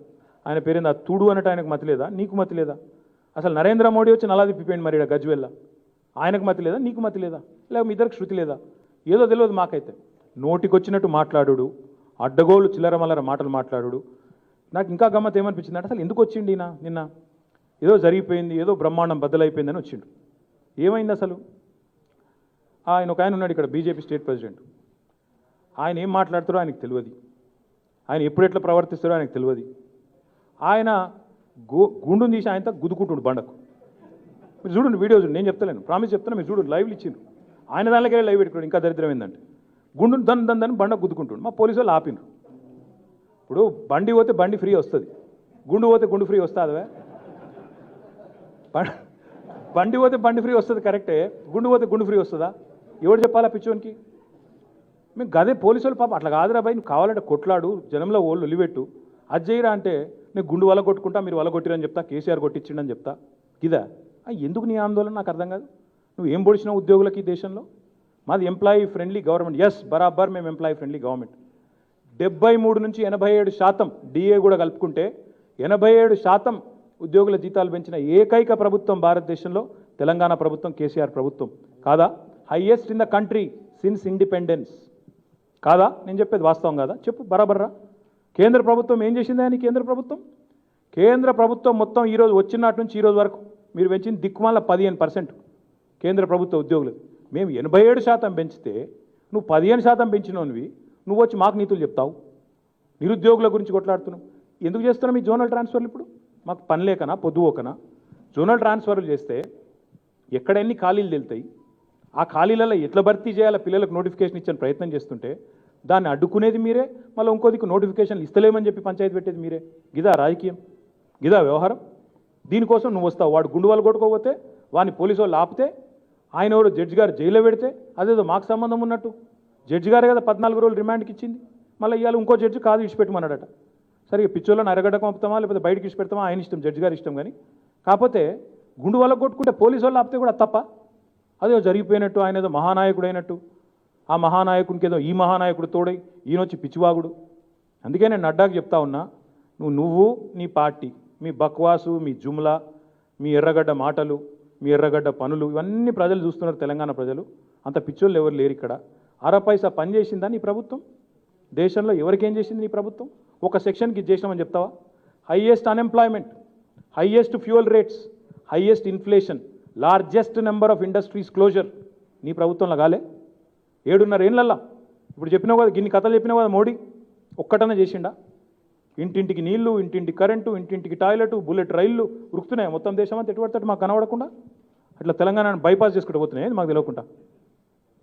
ఆయన పేరేందా తుడు అన్నట్టు ఆయనకు మతి లేదా? నీకు మతి లేదా? అసలు నరేంద్ర మోడీ వచ్చి నలా తిప్పిపోయింది మరి గజ్వెల్ల, ఆయనకు మతి లేదా? నీకు మతి లేదా? లేక మీ ఇద్దరికి శృతి లేదా? ఏదో తెలియదు మాకైతే. నోటికొచ్చినట్టు మాట్లాడు, అడ్డగోలు చిల్లరమల్లర మాటలు మాట్లాడు. నాకు ఇంకా గమ్మత్ ఏమనిపించింది అంటే, అసలు ఎందుకు వచ్చిండి ఈయన? నిన్న ఏదో జరిగిపోయింది, ఏదో బ్రహ్మాండం బద్దలైపోయిందని వచ్చిండు. ఏమైంది అసలు? ఆయన ఒక ఆయన ఉన్నాడు ఇక్కడ, బీజేపీ స్టేట్ ప్రెసిడెంట్. ఆయన ఏం మాట్లాడుతారో ఆయనకు తెలియదు, ఆయన ఎప్పుడు ఎట్లా ప్రవర్తిస్తారో ఆయనకు తెలియదు. ఆయన గుండుని తీసి ఆయనతో గుద్దుకుంటుండు బండకు. మీరు చూడండి వీడియో చూడండి, నేను చెప్తలేను, ప్రామిస్ చెప్తాను, మీరు చూడండి, లైవ్లు ఇచ్చిండు. ఆయన దానికే లైవ్ పెట్టుకోండి. ఇంకా దరిద్రం ఏంటంటే గుండుని దాన్ని బండకు గుద్దుకుంటుండు. మా పోలీసు వాళ్ళు ఆపినరు. ఇప్పుడు బండి పోతే బండి ఫ్రీ వస్తుంది, గుండు పోతే గుండు ఫ్రీ వస్తుందా? బండి పోతే బండి ఫ్రీ వస్తుంది కరెక్టే, గుండు పోతే గుండు ఫ్రీ వస్తుందా? ఎవరు చెప్పాలా పిచ్చోనికి? మేము గదే పోలీసు వాళ్ళు పాపం అట్లా కాదురా బాయ్, నువ్వు కావాలంటే కొట్లాడు, జనంలో ఓళ్ళు ఒలిపెట్టు, అది చేయరా అంటే నేను గుండు వల్ల కొట్టుకుంటా, మీరు వల్ల కొట్టిరని చెప్తా, కేసీఆర్ కొట్టించిండని చెప్తా. ఇదా ఎందుకు నీ ఆందోళన? నాకు అర్థం కాదు. నువ్వు ఏం పొడిచినావు ఉద్యోగులకి ఈ దేశంలో? మాది ఎంప్లాయీ ఫ్రెండ్లీ గవర్నమెంట్. ఎస్, బరాబర్ మేము ఎంప్లాయీ ఫ్రెండ్లీ గవర్నమెంట్. 73 నుంచి 87% డిఏ కూడా కలుపుకుంటే 87% ఉద్యోగుల జీతాలు పెంచిన ఏకైక ప్రభుత్వం భారతదేశంలో తెలంగాణ ప్రభుత్వం, కేసీఆర్ ప్రభుత్వం. కాదా? Highest in the country since independence. కాదా? నేను చెప్పేది వాస్తవం కాదా? చెప్పు బరాబర్రా. కేంద్ర ప్రభుత్వం ఏం చేసింది? అని కేంద్ర ప్రభుత్వం మొత్తం ఈరోజు వచ్చినట్టు నుంచి ఈరోజు వరకు మీరు పెంచింది దిక్కుమాల 15% కేంద్ర ప్రభుత్వ ఉద్యోగులు. మేము 87% పెంచితే నువ్వు 15% పెంచినవి, నువ్వు వచ్చి మాకు నీతులు చెప్తావు, నిరుద్యోగుల గురించి కొట్లాడుతున్నావు. ఎందుకు చేస్తున్నావు ఈ జోనల్ ట్రాన్స్ఫర్లు? ఇప్పుడు మాకు పని లేకనా, పొద్దుపోకనా? జోనల్ ట్రాన్స్ఫర్లు చేస్తే ఎక్కడ ఎన్ని ఖాళీలు తెలుతాయి, ఆ ఖాళీలలో ఎట్లా భర్తీ చేయాలో పిల్లలకు నోటిఫికేషన్ ఇచ్చే ప్రయత్నం చేస్తుంటే దాన్ని అడ్డుకునేది మీరే, మళ్ళీ ఇంకోదికి నోటిఫికేషన్లు ఇస్తలేమని చెప్పి పంచాయతీ పెట్టేది మీరే. గిదా రాజకీయం? గిదా వ్యవహారం? దీనికోసం నువ్వు వస్తావు, వాడు గుండు వాళ్ళు కొట్టుకోకపోతే వాడిని పోలీసు వాళ్ళు ఆపితే, ఆయన ఎవరు జడ్జి గారు జైల్లో పెడితే అదేదో మాకు సంబంధం ఉన్నట్టు. జడ్జి గారే కదా 14 రోజులు రిమాండ్కి ఇచ్చింది, మళ్ళీ ఇవాళ ఇంకో జడ్జి కాదు ఇచ్చిపెట్టమన్నాడట. సరే పిచ్చోళ్ళని అరగడ్డకు పంపుతామా లేకపోతే బయటకి ఇచ్చిపెడతామా ఆయన ఇష్టం, జడ్జి గారి ఇష్టం. కానీ కాకపోతే గుండు వాళ్ళకు కొట్టుకుంటే పోలీసు వాళ్ళు ఆపితే కూడా తప్ప, అదే జరిగిపోయినట్టు, ఆయన ఏదో మహానాయకుడు అయినట్టు, ఆ మహానాయకునికి ఏదో ఈ మహానాయకుడు తోడై ఈయనొచ్చి పిచ్చివాగుడు. అందుకే నేను నడ్డాకు చెప్తా ఉన్నా, నువ్వు నీ పార్టీ, మీ బక్వాసు, మీ జుమ్లా, మీ ఎర్రగడ్డ మాటలు, మీ ఎర్రగడ్డ పనులు, ఇవన్నీ ప్రజలు చూస్తున్నారు. తెలంగాణ ప్రజలు అంత పిచ్చోళ్ళు ఎవరు లేరు ఇక్కడ. అరపైసా పని చేసిందా నీ ప్రభుత్వం? దేశంలో ఎవరికేం చేసింది నీ ప్రభుత్వం? ఒక సెక్షన్కి ఇది చేసినామని చెప్తావా? Highest unemployment, highest fuel rates, highest inflation, largest number of industries closure నీ ప్రభుత్వంలో కాలే? 7.5 ఏళ్ళల్లా ఇప్పుడు చెప్పినావు కదా, గిన్ని కథలు చెప్పినావు కదా, మోడీ ఒక్కటనే చేసిండా? ఇంటింటికి నీళ్లు, ఇంటింటికి కరెంటు, ఇంటింటికి టాయిలెట్, బుల్లెట్ రైళ్లు ఉరుకుతున్నాయి మొత్తం దేశం అంతా. ఎటువంటి మాకు కనబడకుండా అట్లా తెలంగాణను బైపాస్ చేసుకుంటూ పోతున్నాయి మాకు తెలియకుండా.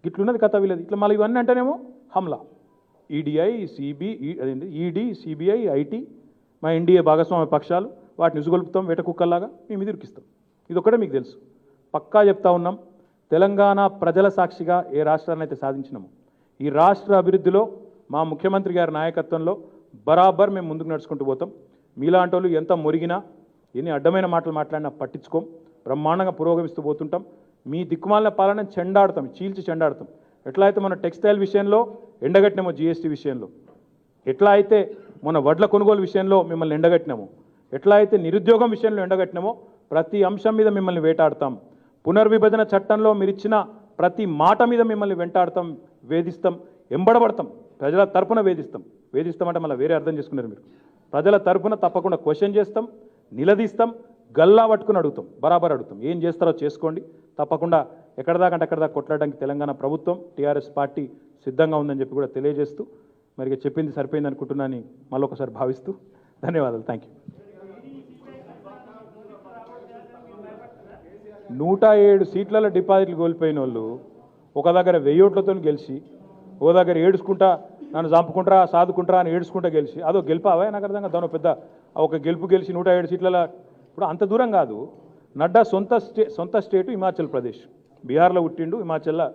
ఇట్లున్నది కథ వీళ్ళది. ఇట్లా మళ్ళీ ఇవన్నీ అంటేనేమో హమ్లా, ఈడీ, సిబిఐ, ఐటీ, మా ఎన్డీఏ భాగస్వామ్య పక్షాలు, వాటిని ఉసుగొలుపుతాం వేట కుక్కల్లాగా, మేము ఇరికిస్తాం. ఇది ఒక్కటే మీకు తెలుసు. పక్కా చెప్తా ఉన్నాం, తెలంగాణ ప్రజల సాక్షిగా ఏ రాష్ట్రాన్ని అయితే సాధించినామో, ఈ రాష్ట్ర అభివృద్ధిలో మా ముఖ్యమంత్రి గారి నాయకత్వంలో బరాబర్ మేము ముందుకు నడుచుకుంటూ పోతాం. మీలాంటి వాళ్ళు ఎంత మొరిగినా, ఎన్ని అడ్డమైన మాటలు మాట్లాడినా పట్టించుకోం, బ్రహ్మాండంగా పురోగమిస్తూ పోతుంటాం. మీ దిక్కుమాలిన పాలన చెండాడతాం, చీల్చి చెండాడతాం. ఎట్లా అయితే మన టెక్స్టైల్ విషయంలో ఎండగట్టినామో, జీఎస్టీ విషయంలో, ఎట్లా అయితే మన వడ్ల కొనుగోలు విషయంలో మిమ్మల్ని ఎండగట్టినామో, ఎట్లా అయితే నిరుద్యోగం విషయంలో ఎండగట్టినామో, ప్రతి అంశం మీద మిమ్మల్ని వేటాడతాం. పునర్విభజన చట్టంలో మీరిచ్చిన ప్రతి మాట మీద మిమ్మల్ని వెంటాడతాం, వేధిస్తాం, ఎంబడబడతాం, ప్రజల తరపున వేధిస్తాం. వేధిస్తామంటే మళ్ళీ వేరే అర్థం చేసుకున్నారు మీరు. ప్రజల తరపున తప్పకుండా క్వశ్చన్ చేస్తాం, నిలదీస్తాం, గల్లా పట్టుకుని అడుగుతాం, బరాబర్ అడుగుతాం. ఏం చేస్తారో చేసుకోండి, తప్పకుండా ఎక్కడిదాకంటే అక్కడిదాకా కొట్లాడడానికి తెలంగాణ ప్రభుత్వం, టీఆర్ఎస్ పార్టీ సిద్ధంగా ఉందని చెప్పి కూడా తెలియజేస్తూ, మరి చెప్పింది సరిపోయింది అనుకుంటున్నాను మళ్ళొకసారి భావిస్తూ ధన్యవాదాలు. Thank you. 107 సీట్లలో డిపాజిట్లు కోల్పోయిన వాళ్ళు ఒక దగ్గర 1000 ఓట్లతో గెలిచి, ఓ దగ్గర ఏడుచుకుంటా నన్ను చంపుకుంటారా సాదుకుంటారా అని ఏడుచుకుంటా గెలిచి, అదో గెలిపావా? నాకు అర్థంగా దాని పెద్ద ఒక గెలుపు గెలిచి 107 సీట్లలో. ఇప్పుడు అంత దూరం కాదు. నడ్డా సొంత స్టేటు హిమాచల్ ప్రదేశ్, బీహార్లో పుట్టిండు, హిమాచల్లో.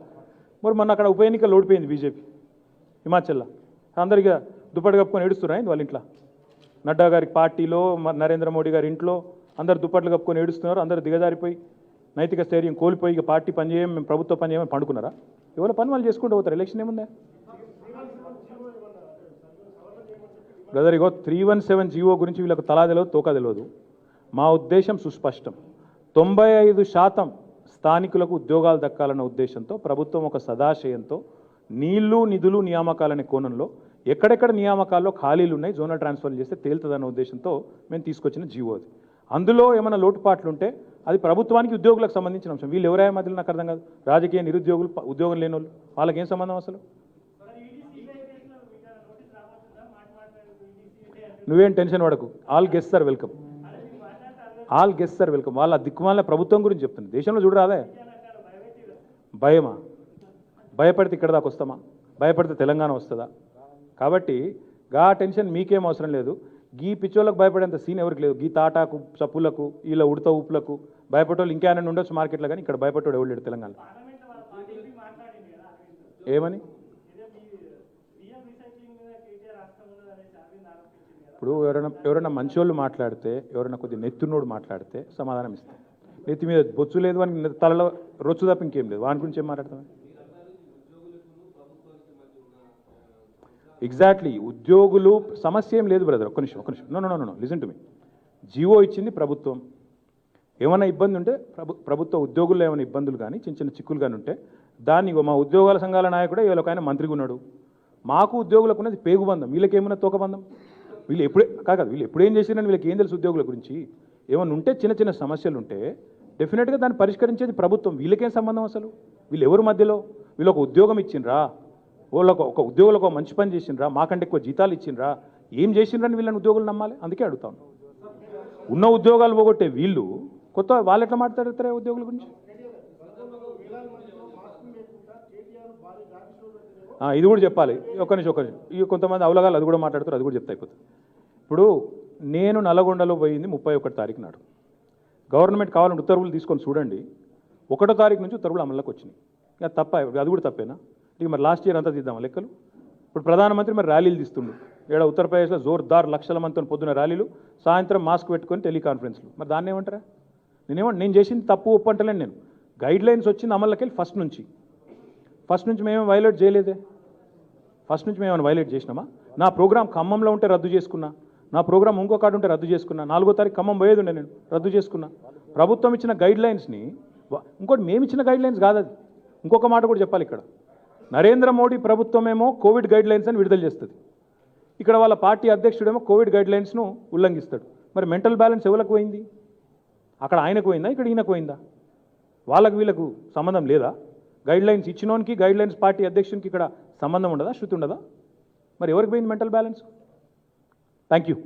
మరి మొన్న అక్కడ ఉప ఎన్నికలు ఓడిపోయింది బీజేపీ హిమాచల్లో. అందరికీ దుప్పటి కప్పుకొని ఏడుస్తున్నాయి వాళ్ళ ఇంట్లో. నడ్డా గారి పార్టీలో, నరేంద్ర మోడీ గారి ఇంట్లో అందరు దుప్పట్లు కప్పుకొని ఏడుస్తున్నారు. అందరు దిగజారిపోయి నైతిక స్థైర్యం కోల్పోయి ఇక పార్టీ పనిచేయం, మేము ప్రభుత్వ పని చేయమని పండుకున్నారా? ఎవరి పని వాళ్ళు చేసుకుంటూ పోతారు. ఎలక్షన్ ఏముందా బ్రదర్? ఇగో 317 జీవో గురించి వీళ్ళకు తలా తెలియదు, తోక తెలియదు. మా ఉద్దేశం సుస్పష్టం. 95% స్థానికులకు ఉద్యోగాలు దక్కాలన్న ఉద్దేశంతో ప్రభుత్వం ఒక సదాశయంతో నీళ్లు, నిధులు, నియామకాలనే కోణంలో ఎక్కడెక్కడ నియామకాల్లో ఖాళీలు ఉన్నాయి, జోనల్ ట్రాన్స్ఫర్లు చేస్తే తేలుతుందన్న ఉద్దేశంతో మేము తీసుకొచ్చిన జీవో అది. అందులో ఏమైనా లోటుపాట్లు ఉంటే అది ప్రభుత్వానికి, ఉద్యోగులకు సంబంధించిన అంశం. వీళ్ళు ఎవరైనా మధ్యలో నాకు అర్థం కాదు. రాజకీయ నిరుద్యోగులు, ఉద్యోగం లేని వాళ్ళు, వాళ్ళకి ఏం సంబంధం అసలు? నువ్వేం టెన్షన్ పడకు. All guest sir welcome, all guest sir welcome. వాళ్ళ దిక్కుమాల ప్రభుత్వం గురించి చెప్తుంది. దేశంలో చూడరాదే. భయమా? భయపడితే ఇక్కడ దాకా వస్తామా? భయపడితే తెలంగాణ వస్తుందా? కాబట్టి గా టెన్షన్ మీకేం అవసరం లేదు. గీ పిచ్చోళ్ళకు భయపడేంత సీన్ ఎవరికి లేదు. గీ తాటాకు చప్పులకు, వీళ్ళ ఉడత ఉప్పులకు భయపడేవాళ్ళు ఇంకేమైనా ఉండొచ్చు మార్కెట్లో, కానీ ఇక్కడ భయపడేవాడు ఎవరు లేడు తెలంగాణ. ఏమని? ఇప్పుడు ఎవరైనా మంచోళ్ళు మాట్లాడితే, ఎవరైనా కొద్ది నెత్తున్నోడు మాట్లాడితే సమాధానం ఇస్తాం. నెత్తి మీద బొచ్చు లేదు, వానికి తలలో రొచ్చు తప్ప ఇంకేం లేదు, వాని గురించి ఏం మాట్లాడతాం? ఎగ్జాక్ట్లీ. ఉద్యోగులు సమస్య ఏం లేదు బ్రదర్. ఒక్క నిమిషం. No listen to me. GO ఇచ్చింది ప్రభుత్వం. ఏమైనా ఇబ్బంది ఉంటే ప్రభుత్వ ఉద్యోగుల్లో ఏమైనా ఇబ్బందులు కానీ, చిన్న చిక్కులు కానీ ఉంటే దాన్ని మా ఉద్యోగాల సంఘాల నాయకుడే ఇవాళ ఒక ఆయన మంత్రిగా ఉన్నాడు. మాకు ఉద్యోగులకు ఉన్నది పేగుబంధం, వీళ్ళకేమన్నా తోకబంధం. వీళ్ళు వీళ్ళు ఎప్పుడేం చేసిరని వీళ్ళకి ఏం తెలుసు ఉద్యోగుల గురించి? ఏమైనా ఉంటే చిన్న సమస్యలు ఉంటే డెఫినెట్గా దాన్ని పరిష్కరించేది ప్రభుత్వం. వీళ్ళకేం సంబంధం అసలు? వీళ్ళు ఎవరి మధ్యలో? వీళ్ళు ఒక ఉద్యోగం ఇచ్చిండ్రా, వాళ్ళకు ఒక ఉద్యోగులకు మంచి పని చేసిండ్రా, మాకంటే ఎక్కువ జీతాలు ఇచ్చిండ్రా, ఏం చేసిండ్రని వీళ్ళని ఉద్యోగులు నమ్మాలి. అందుకే అడుగుతాను. ఉన్న ఉద్యోగాలు పోగొట్టే వీళ్ళు కొత్త వాళ్ళు ఎట్లా మాట్లాడతారే ఉద్యోగుల గురించి? ఇది కూడా చెప్పాలి. ఒక్క నిమిషం. ఇక కొంతమంది అవలగాలు అది కూడా మాట్లాడుతారు, అది కూడా చెప్తా అయిపోతుంది. ఇప్పుడు నేను నల్గొండలో పోయింది 31 తారీఖు నాడు. గవర్నమెంట్ కావాలంటే ఉత్తర్వులు తీసుకొని చూడండి. 1వ తారీఖు నుంచి ఉత్తర్వులు అమల్లోకి వచ్చినాయి. ఇక తప్ప, అది కూడా తప్పేనా? ఇక మరి లాస్ట్ ఇయర్ అంతా తీద్దామా లెక్కలు? ఇప్పుడు ప్రధానమంత్రి మరి ర్యాలీలు తీస్తుండు. ఇక్కడ ఉత్తరప్రదేశ్లో జోర్దార్ లక్షల మందితో పొద్దున ర్యాలీలు, సాయంత్రం మాస్క్ పెట్టుకొని టెలికాన్ఫరెన్స్లు. మరి దాన్ని ఏమంటారా? నేను చేసింది తప్పు ఒప్పు అంటలేను. నేను గైడ్ లైన్స్ వచ్చింది అమల్లోకి వెళ్ళి ఫస్ట్ నుంచి మేమేం వైలేట్ చేయలేదే. ఫస్ట్ నుంచి మేమేమైనా వైలేట్ చేసినామా? నా ప్రోగ్రామ్ ఖమ్మంలో ఉంటే రద్దు చేసుకున్నా, నా ప్రోగ్రామ్ ఇంకో కాడ ఉంటే రద్దు చేసుకున్నా, 4వ తారీఖు ఖమ్మం పోయేది ఉండే, నేను రద్దు చేసుకున్నా. ప్రభుత్వం ఇచ్చిన గైడ్ లైన్స్ని, ఇంకోటి మేము ఇచ్చిన గైడ్ లైన్స్ కాదు అది. ఇంకొక మాట కూడా చెప్పాలి ఇక్కడ. నరేంద్ర మోడీ ప్రభుత్వమేమో కోవిడ్ గైడ్ లైన్స్ అని విడుదల చేస్తుంది, ఇక్కడ వాళ్ళ పార్టీ అధ్యక్షుడేమో కోవిడ్ గైడ్ లైన్స్ను ఉల్లంఘిస్తాడు. మరి మెంటల్ బ్యాలెన్స్ ఎవరికి పోయింది? అక్కడ ఆయనకు పోయిందా, ఇక్కడ ఈయనకు పోయిందా? వాళ్ళకు వీళ్ళకు సంబంధం లేదా? గైడ్ లైన్స్ ఇచ్చినోనికి గైడ్ లైన్స్ పార్టీ అధ్యక్షునికి ఇక్కడ సంబంధం ఉండదా, శృతి ఉండదా? మరి ఎవరికి పోయింది మెంటల్ బ్యాలెన్స్? Thank you.